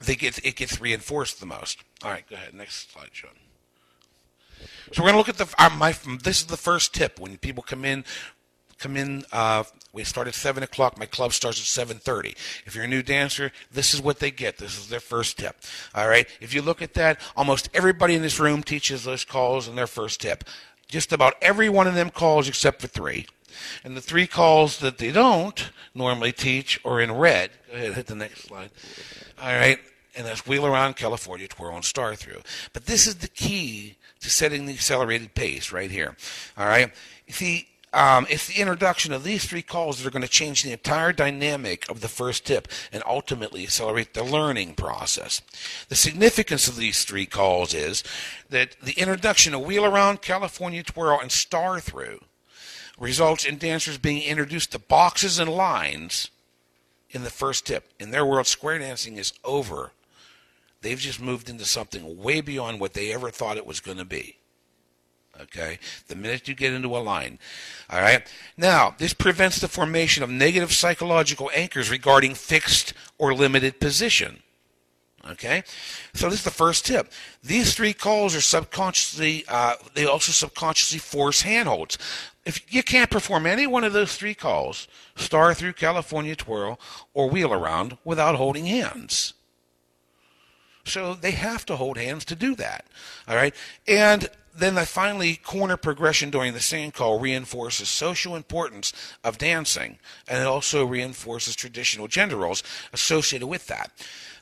it gets reinforced the most. All right, go ahead. Next slide, Sean. So we're going to look at this is the first tip. When people come in, we start at 7 o'clock. My club starts at 7:30. If you're a new dancer, this is what they get. This is their first tip. All right. If you look at that, almost everybody in this room teaches those calls in their first tip. Just about every one of them calls except for 3. And the 3 calls that they don't normally teach are in red. Go ahead, hit the next slide. All right. And that's Wheel Around, California Twirl, and Star Through. But this is the key to setting the accelerated pace right here. All right. See, it's the introduction of these 3 calls that are going to change the entire dynamic of the first tip and ultimately accelerate the learning process. The significance of these 3 calls is that the introduction of Wheel Around, California Twirl, and Star Through results in dancers being introduced to boxes and lines in the first tip. In their world, square dancing is over. They've just moved into something way beyond what they ever thought it was going to be. Okay? The minute you get into a line. All right? Now, this prevents the formation of negative psychological anchors regarding fixed or limited position. Okay? So this is the first tip. These 3 calls are subconsciously, they also subconsciously force handholds. If you can't perform any one of those 3 calls, Star Through, California Twirl, or Wheel Around, without holding hands. So they have to hold hands to do that. All right? And then finally, corner progression during the singing call reinforces social importance of dancing, and it also reinforces traditional gender roles associated with that.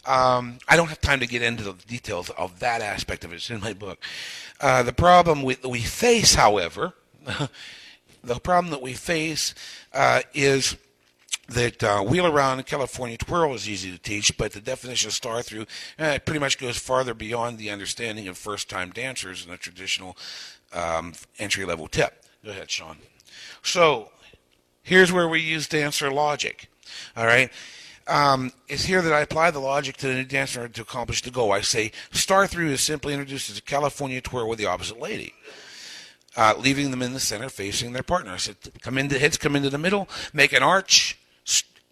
I don't have time to get into the details of that aspect of it. It's in my book. The problem we face, however, the problem that we face is that wheel around and California twirl is easy to teach, but the definition of star through it pretty much goes farther beyond the understanding of first-time dancers in a traditional entry-level tip. Go ahead, Sean. So here's where we use dancer logic. All right. It's here that I apply the logic to the new dancer to accomplish the goal. I say star through is simply introduced as a California twirl with the opposite lady. Leaving them in the center facing their partner. I said, heads come into the middle, make an arch,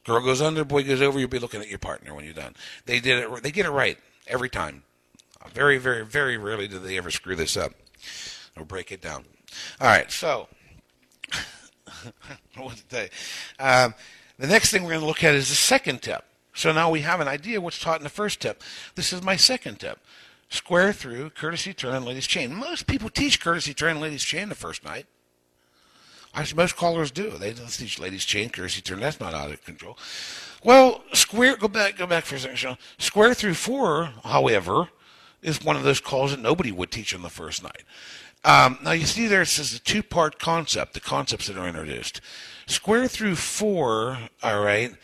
girl goes under, boy goes over, you'll be looking at your partner when you're done. They get it right every time. Very, very, very rarely do they ever screw this up or break it down. All right, so what to tell you? The next thing we're going to look at is the second tip. So now we have an idea what's taught in the first tip. This is my second tip. Square through, courtesy turn, ladies chain. Most people teach courtesy turn, ladies chain the first night. Most callers do. They don't teach ladies chain, courtesy turn. That's not out of control. Well, go back for a second, Sean. Square through 4, however, is one of those calls that nobody would teach on the first night. Now you see there it says the two-part concept, the concepts that are introduced. Square through 4, all right,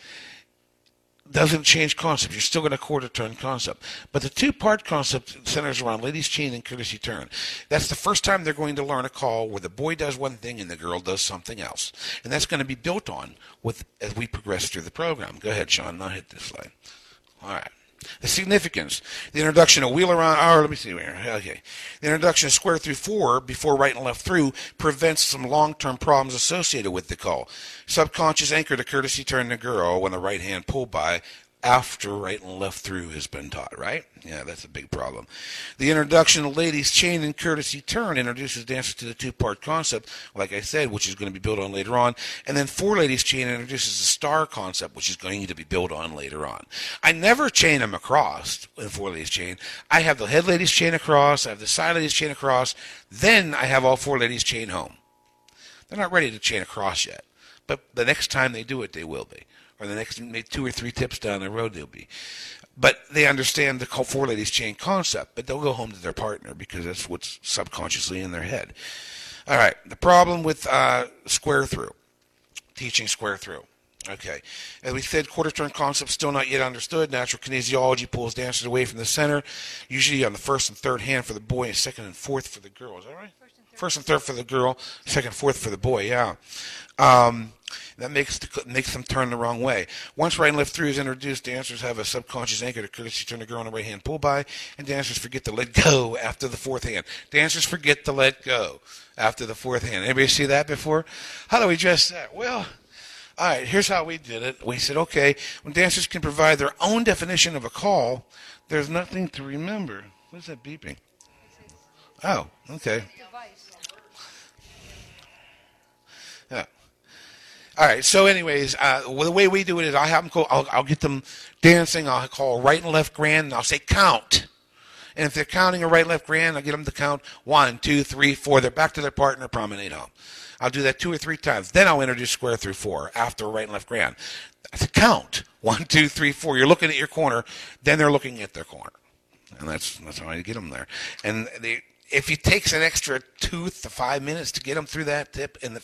doesn't change concept. You're still going to quarter turn concept. But the two-part concept centers around ladies chain and courtesy turn. That's the first time they're going to learn a call where the boy does one thing and the girl does something else. And that's going to be built on as we progress through the program. Go ahead, Sean. Now hit this slide. All right. The significance. The introduction of wheel around. Oh, let me see here. Okay. The introduction of square through 4 before right and left through prevents some long-term problems associated with the call. Subconscious anchor to courtesy turn the girl when the right hand pull by after right and left through has been taught, right? Yeah, that's a big problem. The introduction of ladies chain and courtesy turn introduces dancers to the two-part concept, like I said, which is going to be built on later on. And then 4 ladies chain introduces the star concept, which is going to be built on later on. I never chain them across in 4 ladies chain. I have the head ladies chain across, I have the side ladies chain across, then I have all 4 ladies chain home. They're not ready to chain across yet, but the next time they do it, they will be. Or the next maybe 2 or 3 tips down the road they'll be. But they understand the 4 ladies chain concept, but they'll go home to their partner because that's what's subconsciously in their head. All right, the problem with square through, teaching square through. Okay, as we said, quarter turn concept still not yet understood. Natural kinesiology pulls dancers away from the center, usually on the first and third hand for the boy and second and fourth for the girl. Is that right? First and third for the girl, second and fourth for the boy, yeah. That makes them turn the wrong way. Once right and left through is introduced, dancers have a subconscious anchor to courtesy turn the girl on the right hand pull by, and dancers forget to let go after the fourth hand. Dancers forget to let go after the fourth hand. Anybody see that before? How do we address that? Well, all right, here's how we did it. We said, okay, when dancers can provide their own definition of a call, there's nothing to remember. What is that beeping? Oh, okay. Yeah. All right. So, anyways, the way we do it is I have them call. I'll get them dancing. I'll call right and left grand, and I'll say count. And if they're counting a right and left grand, I'll get them to count 1, 2, 3, 4. They're back to their partner. Promenade home. I'll do that 2 or 3 times. Then I'll introduce square through 4 after right and left grand. I say count 1, 2, 3, 4. You're looking at your corner. Then they're looking at their corner, and that's how I get them there. And if it takes an extra 2 to 5 minutes to get them through that tip and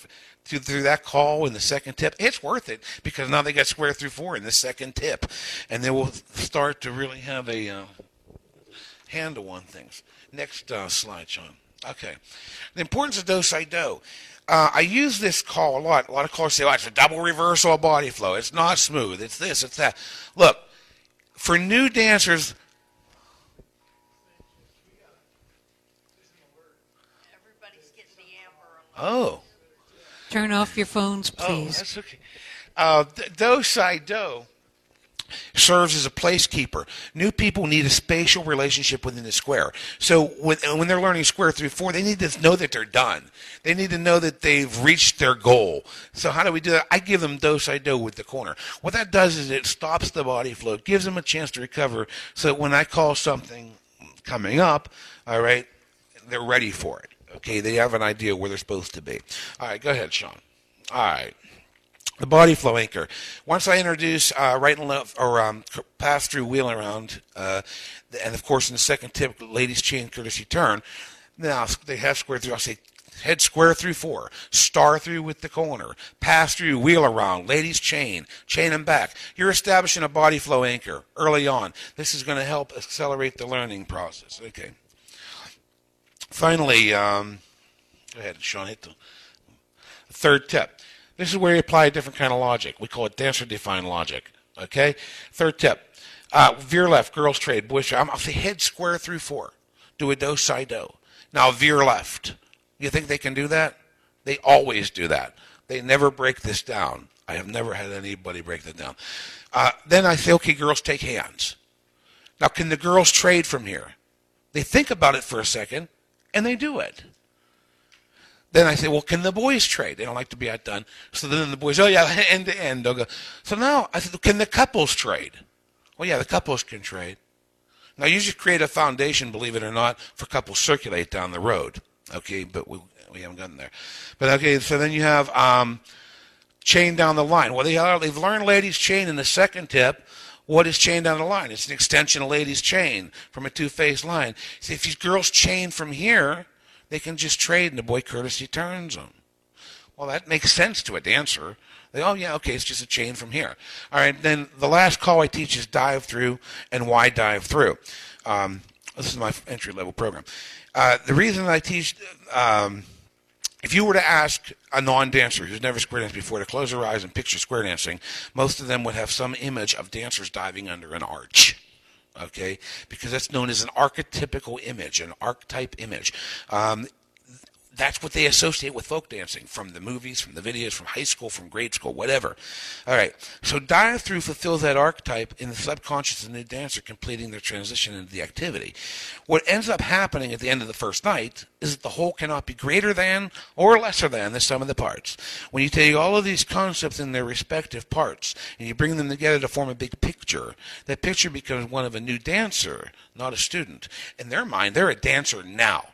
through that call in the second tip, it's worth it because now they got square through 4 in the second tip, and they will start to really have a handle on things. Next slide, Sean. Okay, the importance of do-si-do. I use this call a lot. A lot of callers say, "Oh, it's a double reversal of body flow. It's not smooth. It's this. It's that." Look, for new dancers. Oh. Turn off your phones, please. Oh, that's okay. Do-si-do serves as a placekeeper. New people need a spatial relationship within the square. So when they're learning square through 4, they need to know that they're done. They need to know that they've reached their goal. So how do we do that? I give them do-si-do with the corner. What that does is it stops the body flow. It gives them a chance to recover so that when I call something coming up, all right, they're ready for it. Okay, they have an idea where they're supposed to be. All right, go ahead, Sean. All right. The body flow anchor. Once I introduce right and left or pass through wheel around, and of course in the second tip, ladies chain courtesy turn. Now they have square through. I'll say head square through 4, star through with the corner, pass through, wheel around, ladies chain, chain them back. You're establishing a body flow anchor early on. This is going to help accelerate the learning process. Okay. Finally, go ahead, Sean, hit the third tip. This is where you apply a different kind of logic. We call it dancer-defined logic. Okay? Third tip. Veer left, girls trade, boys trade. I'll say head square through 4. Do a do, side do. Now veer left. You think they can do that? They always do that. They never break this down. I have never had anybody break that down. Then I say, okay, girls take hands. Now, can the girls trade from here? They think about it for a second, and they do it. Then I say, well, can the boys trade? They don't like to be outdone. So then the boys, oh, yeah, end to end. They'll go. So now I said, can the couples trade? Well, yeah, the couples can trade. Now, you just create a foundation, believe it or not, for couples circulate down the road. Okay, but we haven't gotten there. But, okay, so then you have chain down the line. Well, they've learned ladies chain in the second tip. What is chain down the line? It's an extension of ladies chain from a two-phase line. See, if these girls chain from here, they can just trade, and the boy courtesy turns them. Well, that makes sense to a dancer. Oh, yeah, okay, it's just a chain from here. All right, then the last call I teach is dive through and why dive through. This is my entry-level program. The reason I teach, if you were to ask a non-dancer who's never square danced before to close their eyes and picture square dancing, most of them would have some image of dancers diving under an arch. Okay, because that's known as an archetypical image, an archetype image. That's what they associate with folk dancing from the movies, from the videos, from high school, from grade school, whatever. All right, so dive through fulfills that archetype in the subconscious of the new dancer completing their transition into the activity. What ends up happening at the end of the first night is that the whole cannot be greater than or lesser than the sum of the parts. When you take all of these concepts in their respective parts and you bring them together to form a big picture, that picture becomes one of a new dancer, not a student. In their mind, they're a dancer now.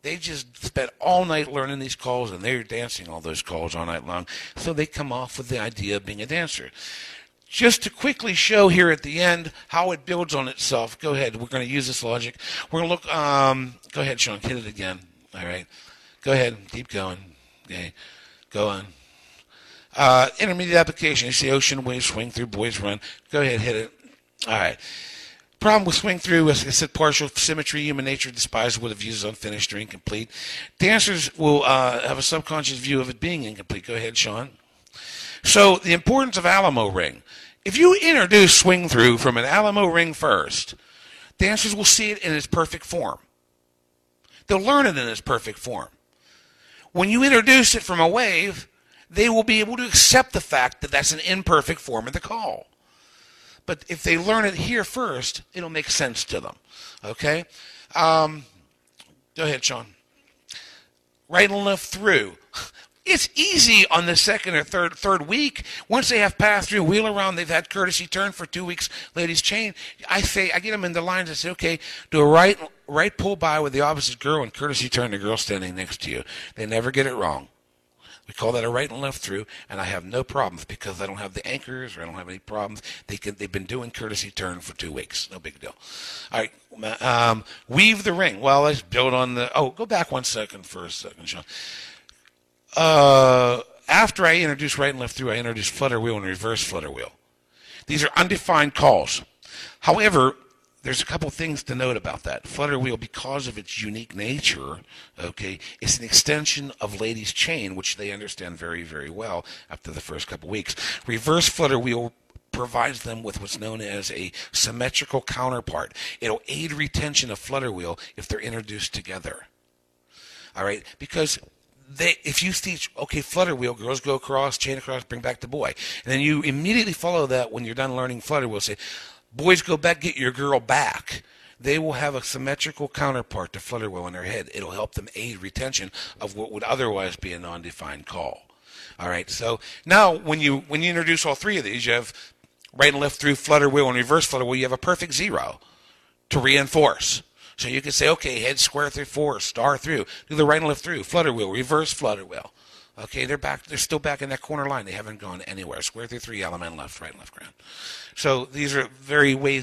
They just spent all night learning these calls, and they're dancing all those calls all night long. So they come off with the idea of being a dancer. Just to quickly show here at the end how it builds on itself. Go ahead. We're going to use this logic. We're going to look. Go ahead, Sean. Hit it again. All right. Go ahead. Keep going. Okay. Go on. Intermediate application. You see ocean waves swing through, boys run. Go ahead. Hit it. All right. Problem with swing through, as I said, partial symmetry. Human nature despises what it views as unfinished or incomplete. Dancers will have a subconscious view of it being incomplete. Go ahead, Sean. So the importance of Alamo ring. If you introduce swing through from an Alamo ring first, dancers will see it in its perfect form. They'll learn it in its perfect form. When you introduce it from a wave, they will be able to accept the fact that that's an imperfect form of the call. But if they learn it here first, it'll make sense to them. Okay? Go ahead, Sean. Right and left through. It's easy on the second or third week. Once they have passed through, wheel around, they've had courtesy turn for 2 weeks, ladies chain. I get them in the lines. I say, okay, do a right pull by with the opposite girl and courtesy turn the girl standing next to you. They never get it wrong. We call that a right and left through, and I have no problems because I don't have the anchors or I don't have any problems. They've been doing courtesy turn for 2 weeks. No big deal. All right, weave the ring. Well, let's build on the. Oh, go back 1 second for a second, Sean. After I introduce right and left through, I introduce flutter wheel and reverse flutter wheel. These are undefined calls. However, there's a couple things to note about that. Flutter wheel, because of its unique nature, okay, it's an extension of ladies' chain, which they understand very, very well after the first couple weeks. Reverse flutter wheel provides them with what's known as a symmetrical counterpart. It'll aid retention of flutter wheel if they're introduced together. All right, because if you teach, okay, flutter wheel, girls go across, chain across, bring back the boy. And then you immediately follow that when you're done learning flutter wheel, say, boys, go back, get your girl back. They will have a symmetrical counterpart to flutter wheel in their head. It'll help them aid retention of what would otherwise be a non-defined call. All right, so now when you introduce all three of these, you have right and left through, flutter wheel, and reverse flutter wheel. You have a perfect zero to reinforce. So you can say, okay, head square through 4, star through, do the right and left through, flutter wheel, reverse flutter wheel. Okay, they're still back in that corner line. They haven't gone anywhere. Square through 3, element left, right, left ground. So these are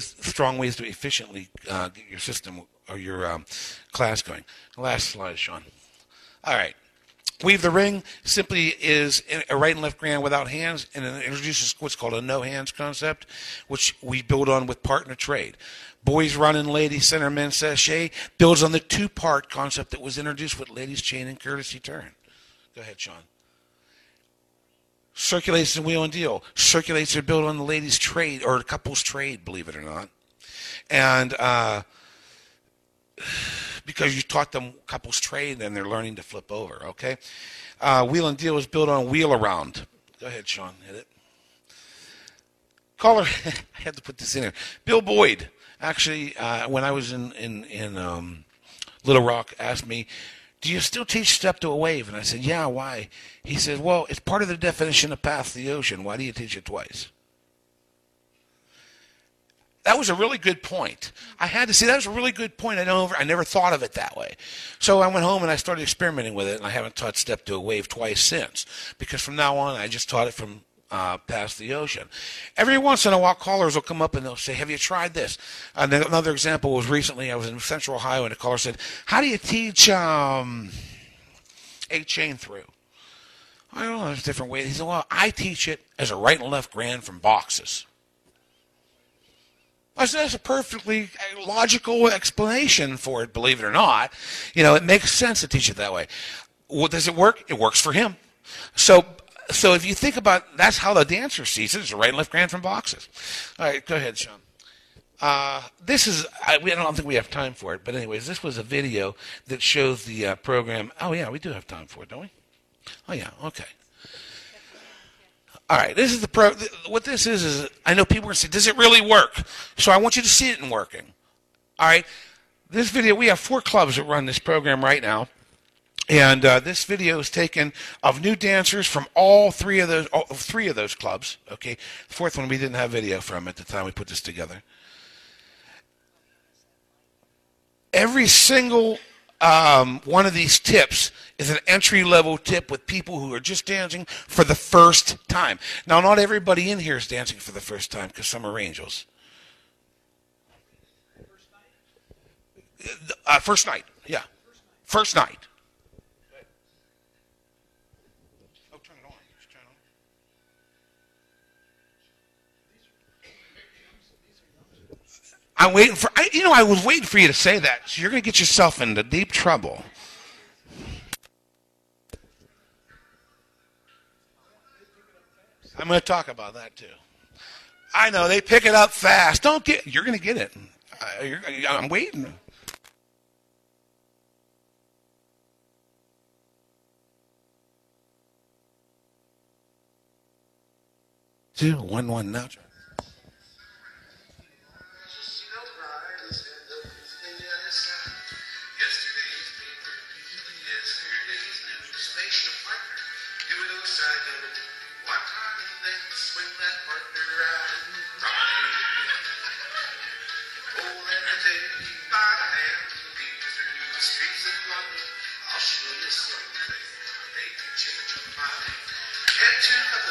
strong ways to efficiently get your system or your class going. Last slide, Sean. All right. Weave the ring simply is a right and left grand without hands, and it introduces what's called a no hands concept, which we build on with partner trade. Boys run and ladies center men's sachet builds on the two-part concept that was introduced with ladies chain and courtesy turn. Go ahead, Sean. Circulates and wheel and deal. Circulates are built on the ladies trade or the couples trade, believe it or not. And because you taught them couples trade and they're learning to flip over, okay? Wheel and deal is built on wheel around. Go ahead, Sean, hit it. Caller, I had to put this in here. Bill Boyd, actually, when I was in Little Rock, asked me, do you still teach step to a wave? And I said, yeah, why? He said, well, it's part of the definition of path to the ocean. Why do you teach it twice? That was a really good point. I had to say that was a really good point. I never thought of it that way. So I went home and I started experimenting with it, and I haven't taught step to a wave twice since. Because from now on, I just taught it from past the ocean. Every once in a while, callers will come up and they'll say, have you tried this? And then another example was recently, I was in Central Ohio, and a caller said, how do you teach a chain through? I don't know, there's different ways. He said, well, I teach it as a right and left grand from boxes. I said, that's a perfectly logical explanation for it, believe it or not. You know, it makes sense to teach it that way. Well, does it work? It works for him. So if you think about, that's how the dancer sees it, it's a right and left grand from boxes. All right, go ahead, Sean. This is, I don't think we have time for it, but anyways, this was a video that shows the program. Oh, yeah, we do have time for it, don't we? Oh, yeah, okay. All right, this is what this is I know people are going to say, does it really work? So I want you to see it in working. All right, this video, we have 4 clubs that run this program right now. And this video is taken of new dancers from all three of those clubs. Okay, the 4th one we didn't have video from at the time we put this together. Every single one of these tips is an entry-level tip with people who are just dancing for the first time. Now, not everybody in here is dancing for the first time because some are angels. First night, yeah. First night. Oh, turn it on. Just turn it on. I'm waiting for, I was waiting for you to say that. So you're going to get yourself into deep trouble. I'm going to talk about that too. I know they pick it up fast. You're going to get it. I'm waiting. 2, 1, 1 now.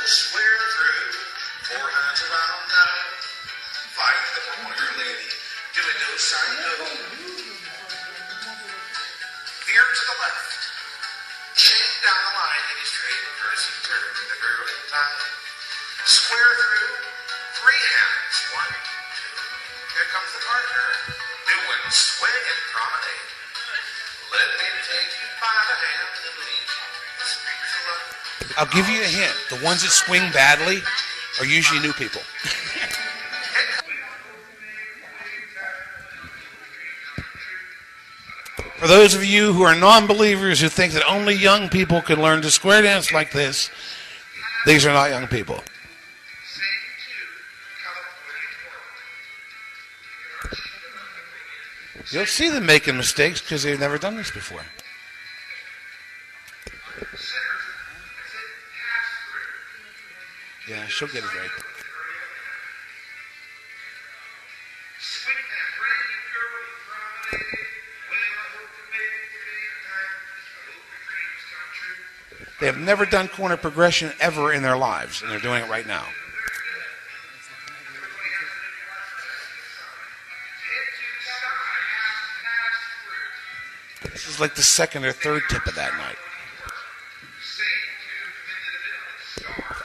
Square through 4 hands around now. Find the corner lady, doing no side no. Veer to the left. Chain down the line, any straight, courtesy turn to the girl in time. Square through 3 hands, 1, 2. Here comes the partner, doing swing and promenade. Let me take you by the hand and lead you the streets of love. I'll give you a hint. The ones that swing badly are usually new people. For those of you who are non-believers who think that only young people can learn to square dance like this, these are not young people. You'll see them making mistakes because they've never done this before. Yeah, she'll get it right. have never done corner progression ever in their lives, and they're doing it right now. This is like the second or third tip of that night.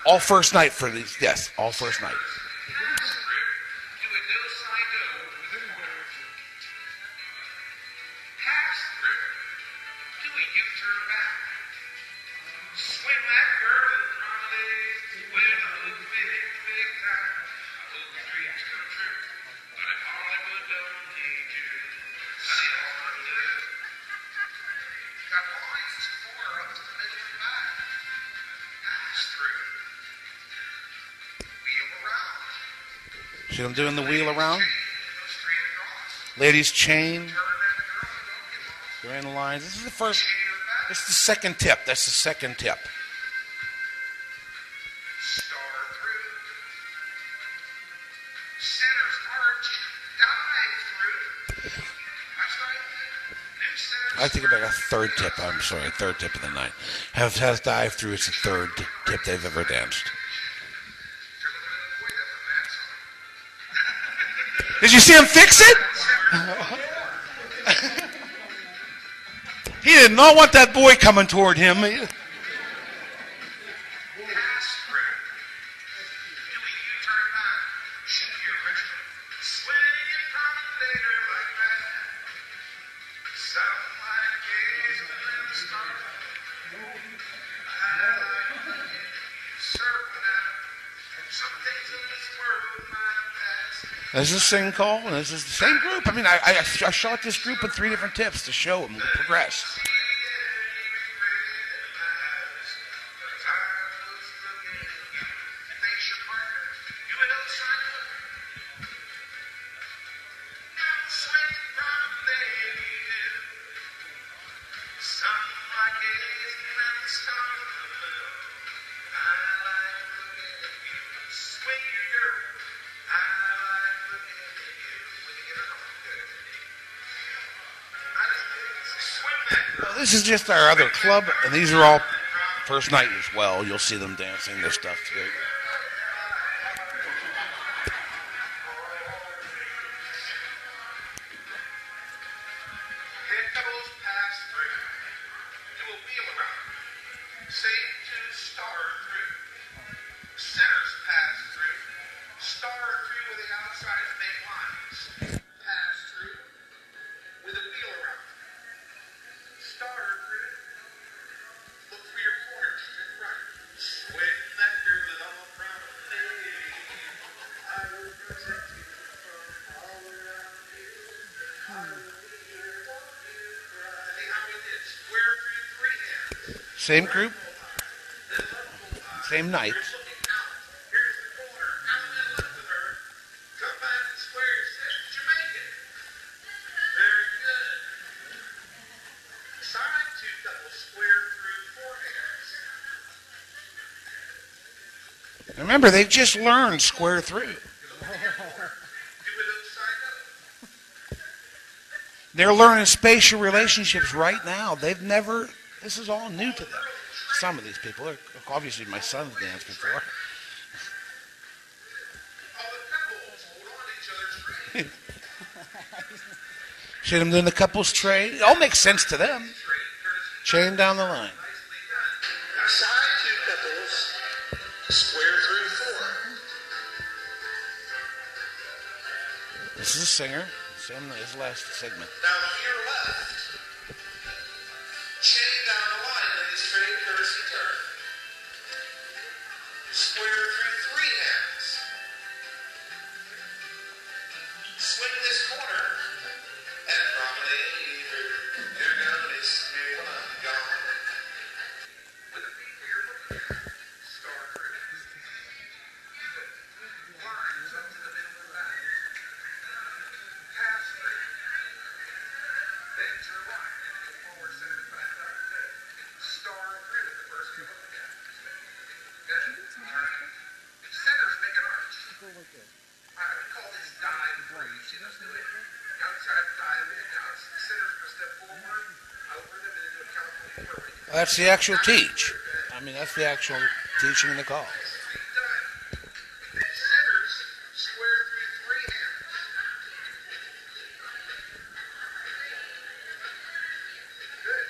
All first night for these, yes, all first night. See them doing the wheel around? Ladies chain. They're in the lines. This is the first, this is the second tip. That's the second tip. I think about a third tip. I'm sorry, third tip of the night. Has dive through. It's the third tip they've ever danced. Did you see him fix it? He did not want that boy coming toward him. This is Sing Call, and this is the same group. I mean, I shot this group with 3 different tips to show them progress. This is just our other club, and these are all first night as well. You'll see them dancing their stuff too. Same group, same night. Remember, they've just learned square through. They're learning spatial relationships right now. They've never... This is all new to them. Some of these people are obviously my son's danced before. See them doing the couples tray. It all makes sense to them. Chain down the line. Side 2 couples, square through 4. This is a singer. Same as last segment. Now to your left. Chain down the line in the straight courtesy turn. Square through 3 hands. Swing this corner and promenade through. You're gonna miss me when I'm gone. With a beat for your looking at. Star through. Lines up to the middle of the back. Pass through. Then to the right. Forward, send it back up. Star through the first you're looking at. Good. All right. Centers make an arch. We call this dive free. You see us do it? Outside dive in. Now centers going to step forward, over them, and into a California curve. Well, that's the actual teach. I I mean, that's the actual teaching in the call. Centers square through three hands. Good.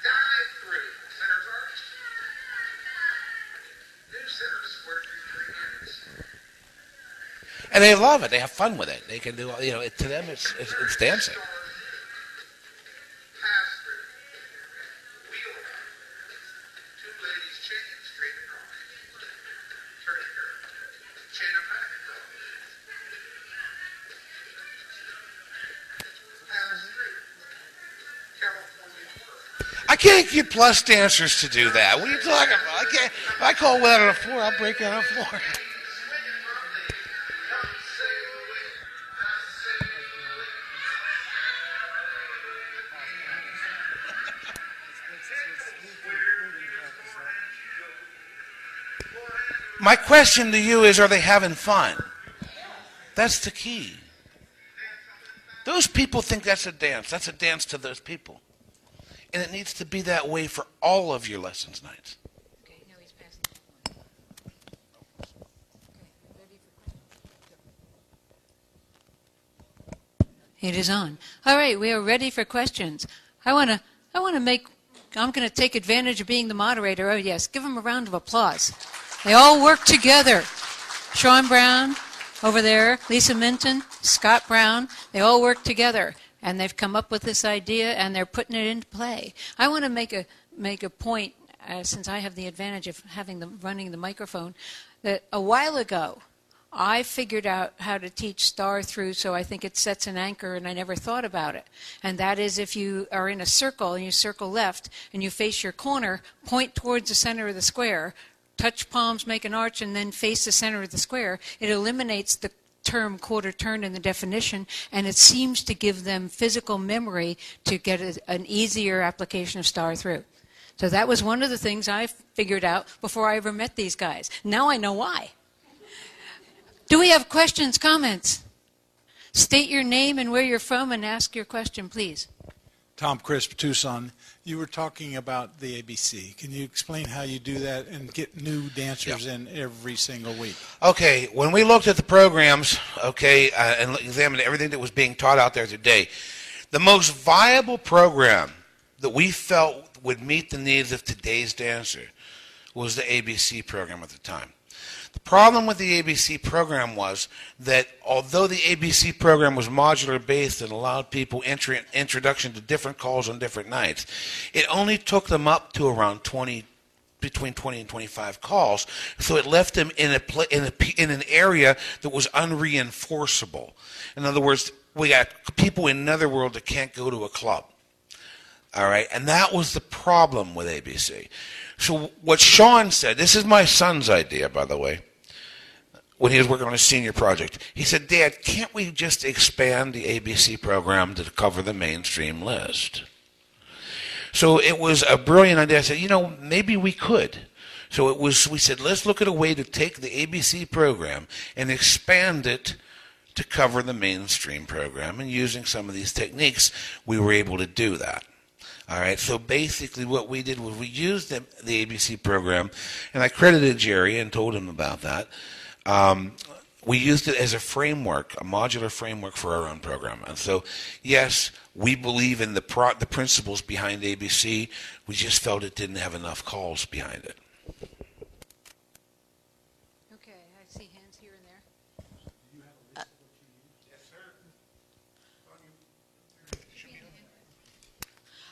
Dive through. Centers arch. New centers square through three hands. And they love it. They have fun with it. They can do, to them it's dancing. Pass through. Wheel around. Two ladies chain straight across. Turn and curve. Chain them back across. Pass through. California twirl. I can't get plus dancers to do that. What are you talking about? I can't. If I call without on the floor, I'll break out on the floor. Swing it front leg. Come sail away. I sail away. My question to you is, are they having fun? That's the key. Those people think that's a dance. That's a dance to those people. And it needs to be that way for all of your lessons nights. Okay, no, he's passing that one. Okay, ready for questions? It is on. All right, we are ready for questions. I'm going to take advantage of being the moderator. Oh, yes, give them a round of applause. They all work together. Sean Brown over there, Lisa Minton, Scott Brown, they all work together. And they've come up with this idea, and they're putting it into play. I want to make a point, since I have the advantage of running the microphone, that a while ago, I figured out how to teach star through, so I think it sets an anchor, and I never thought about it. And that is, if you are in a circle, and you circle left, and you face your corner, point towards the center of the square, touch palms, make an arch, and then face the center of the square, it eliminates the term quarter turn in the definition, and it seems to give them physical memory to get an easier application of star through. So that was one of the things I figured out before I ever met these guys. Now I know why. Do we have questions, comments? State your name and where you're from and ask your question, please. Tom Crisp, Tucson. You were talking about the ABC. Can you explain how you do that and get new dancers in every single week? Okay, when we looked at the programs, and examined everything that was being taught out there today, the most viable program that we felt would meet the needs of today's dancer was the ABC program at the time. The problem with the ABC program was that although the ABC program was modular based and allowed people introduction to different calls on different nights, it only took them up to around between 20 and 25 calls, so it left them in an area that was unreinforceable. In other words, we got people in Netherworld that can't go to a club. All right, and that was the problem with ABC. So what Sean said, this is my son's idea, by the way, when he was working on his senior project. He said, Dad, can't we just expand the ABC program to cover the mainstream list? So it was a brilliant idea. I said, maybe we could. So we said, let's look at a way to take the ABC program and expand it to cover the mainstream program. And using some of these techniques, we were able to do that. All right, so basically what we did was we used the ABC program, and I credited Jerry and told him about that. We used it as a framework, a modular framework for our own program. And so, yes, we believe in the principles behind ABC. We just felt it didn't have enough calls behind it. Okay, I see hands here and there.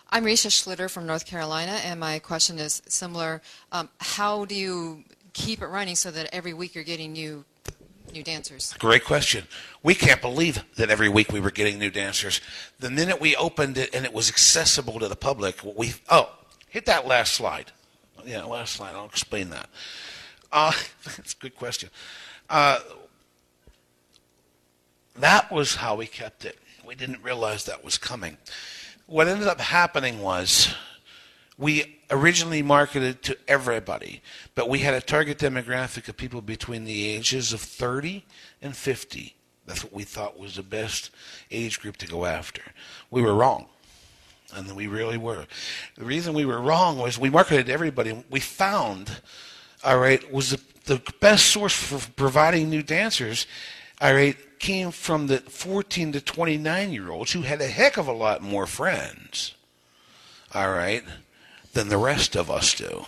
I'm Risha Schlitter from North Carolina, and my question is similar. How do you keep it running so that every week you're getting new dancers? Great question. We can't believe that every week we were getting new dancers. The minute we opened it and it was accessible to the public, hit that last slide. Yeah, last slide. I'll explain that. That's a good question. That was how we kept it. We didn't realize that was coming. What ended up happening was we originally marketed to everybody, but we had a target demographic of people between the ages of 30 and 50. That's what we thought was the best age group to go after. We were wrong. And we really were. The reason we were wrong was we marketed to everybody. We found, all right, was the best source for providing new dancers, all right, came from the 14 to 29-year-olds who had a heck of a lot more friends, all right, than the rest of us do.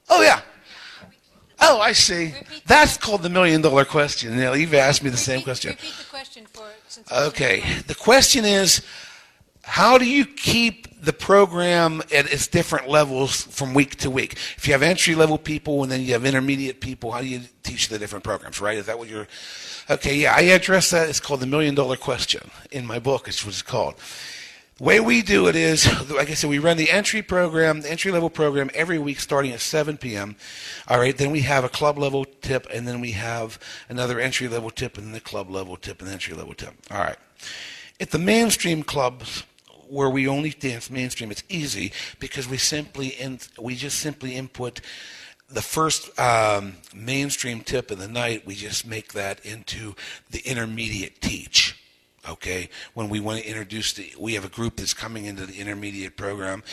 Oh, yeah. Oh, I see. That's called the $1 million question. Now, you've asked me the same question. Repeat the question for since Okay. The question is, how do you keep the program at its different levels from week to week? If you have entry-level people and then you have intermediate people, how do you teach the different programs, right? Is that what you're... Okay, yeah, I address that. It's called the $1 million question in my book. It's what it's called. The way we do it is, like I said, we run the entry-level program every week starting at 7 p.m. All right, then we have a club-level tip, and then we have another entry-level tip, and then the club-level tip, and the entry-level tip. All right. At the mainstream clubs, where we only dance mainstream, it's easy because we just simply input the first mainstream tip of the night. We just make that into the intermediate teach. Okay, when we want to introduce we have a group that's coming into the intermediate program.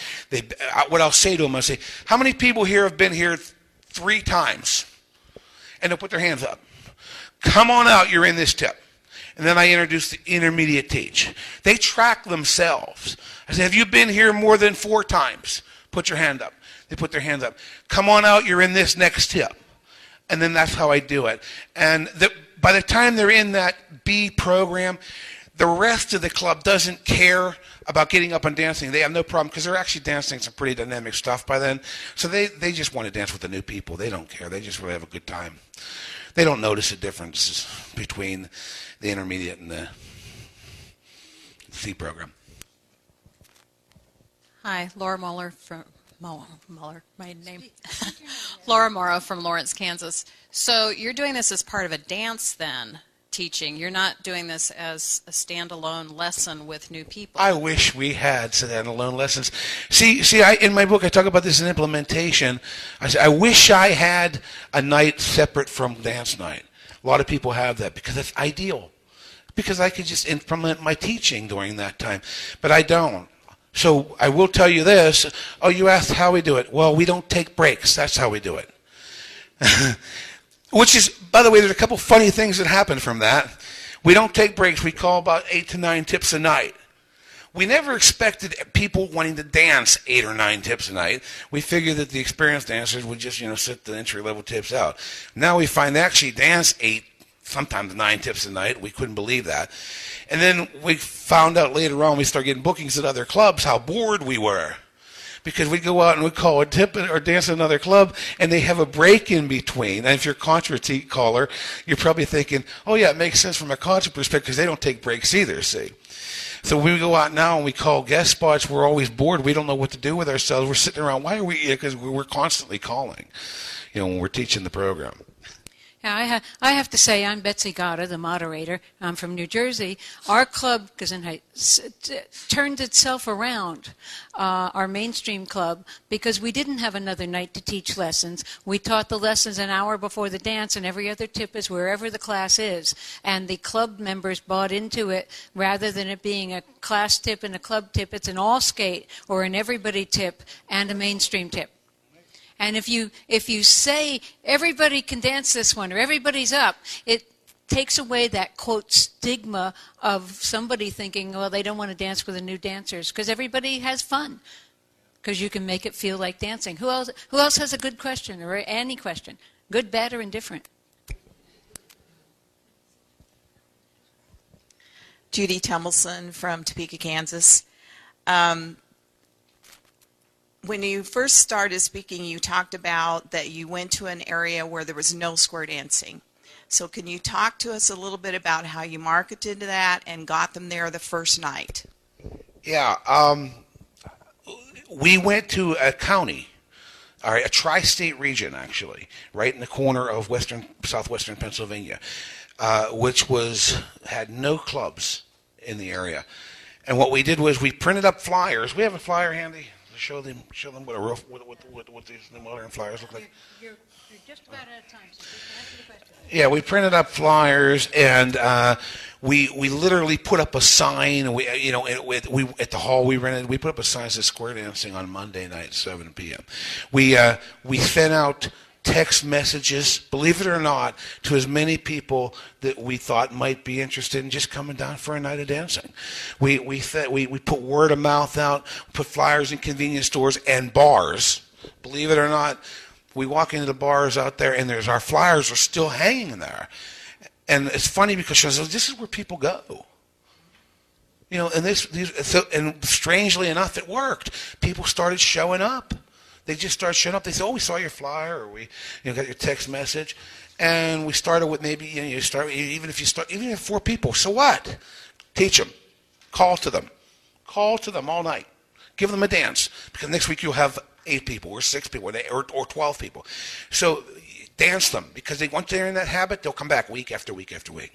What I'll say to them, I'll say, how many people here have been here 3 times? And they'll put their hands up. Come on out, you're in this tip. And then I introduce the intermediate teach. They track themselves. I say, have you been here more than 4 times? Put your hand up. They put their hands up. Come on out, you're in this next tip. And then that's how I do it. And by the time they're in that B program, the rest of the club doesn't care about getting up and dancing. They have no problem because they're actually dancing some pretty dynamic stuff by then. So they just want to dance with the new people. They don't care. They just really have a good time. They don't notice the difference between the intermediate and the C program. Hi, Laura Muller from Muller, my name. Laura Morrow from Lawrence, Kansas. So you're doing this as part of a dance then? Teaching. You're not doing this as a standalone lesson with new people. I wish we had standalone lessons. See, in my book I talk about this in implementation. I say I wish I had a night separate from dance night. A lot of people have that because it's ideal. Because I could just implement my teaching during that time, but I don't. So I will tell you this. Oh, you asked how we do it. Well, we don't take breaks. That's how we do it. Which is, by the way, there's a couple funny things that happen from that. We don't take breaks. We call about 8 to 9 tips a night. We never expected people wanting to dance 8 or 9 tips a night. We figured that the experienced dancers would just, sit the entry-level tips out. Now we find they actually dance 8, sometimes 9 tips a night. We couldn't believe that. And then we found out later on, we started getting bookings at other clubs, how bored we were. Because we go out and we call a tip or dance at another club, and they have a break in between. And if you're a contra caller, you're probably thinking, oh, yeah, it makes sense from a contra perspective because they don't take breaks either, see. So when we go out now and we call guest spots, we're always bored. We don't know what to do with ourselves. We're sitting around. Why are we? Because we're constantly calling, when we're teaching the program. Yeah, I have to say, I'm Betsy Gata, the moderator. I'm from New Jersey. Our club, turned itself around, our mainstream club, because we didn't have another night to teach lessons. We taught the lessons an hour before the dance, and every other tip is wherever the class is. And the club members bought into it. Rather than it being a class tip and a club tip, it's an all-skate or an everybody tip and a mainstream tip. And if you say everybody can dance this one or everybody's up, it takes away that, quote, stigma of somebody thinking, well, they don't want to dance with the new dancers, because everybody has fun, because you can make it feel like dancing. Who else has a good question or any question? Good, bad, or indifferent? Judy Tumbleson from Topeka, Kansas. When you first started speaking, you talked about that you went to an area where there was no square dancing. So can you talk to us a little bit about how you marketed that and got them there the first night? Yeah, we went to a county, all right, a tri-state region actually, right in the corner of southwestern Pennsylvania, which had no clubs in the area. And what we did was we printed up flyers. We have a flyer handy. show them what a real what these new modern flyers look like. You're just about out of time, so you can answer the question. Yeah, we printed up flyers, and we literally put up a sign. We we at the hall we rented. We put up a sign that says "Square Dancing" on Monday night, 7 p.m. We sent out text messages, believe it or not, to as many people that we thought might be interested in just coming down for a night of dancing. We put word of mouth out, put flyers in convenience stores and bars. Believe it or not, we walk into the bars out there, and our flyers are still hanging there. And it's funny because she says, this is where people go. And strangely enough, it worked. People started showing up. They just started showing up. They said, "Oh, we saw your flyer, or we, got your text message," and we started with maybe you start even if you have 4 people. So what? Teach them, call to them all night, give them a dance, because next week you'll have 8 people or 6 people or 12 people. So dance them, because once they're in that habit, they'll come back week after week after week.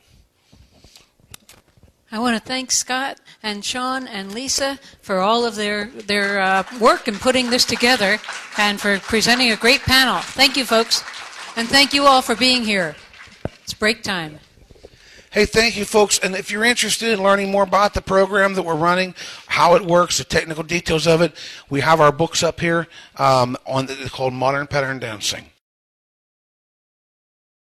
I want to thank Scott and Sean and Lisa for all of their work in putting this together and for presenting a great panel. Thank you, folks. And thank you all for being here. It's break time. Hey, thank you, folks. And if you're interested in learning more about the program that we're running, how it works, the technical details of it, we have our books up here called Modern Pattern Dancing.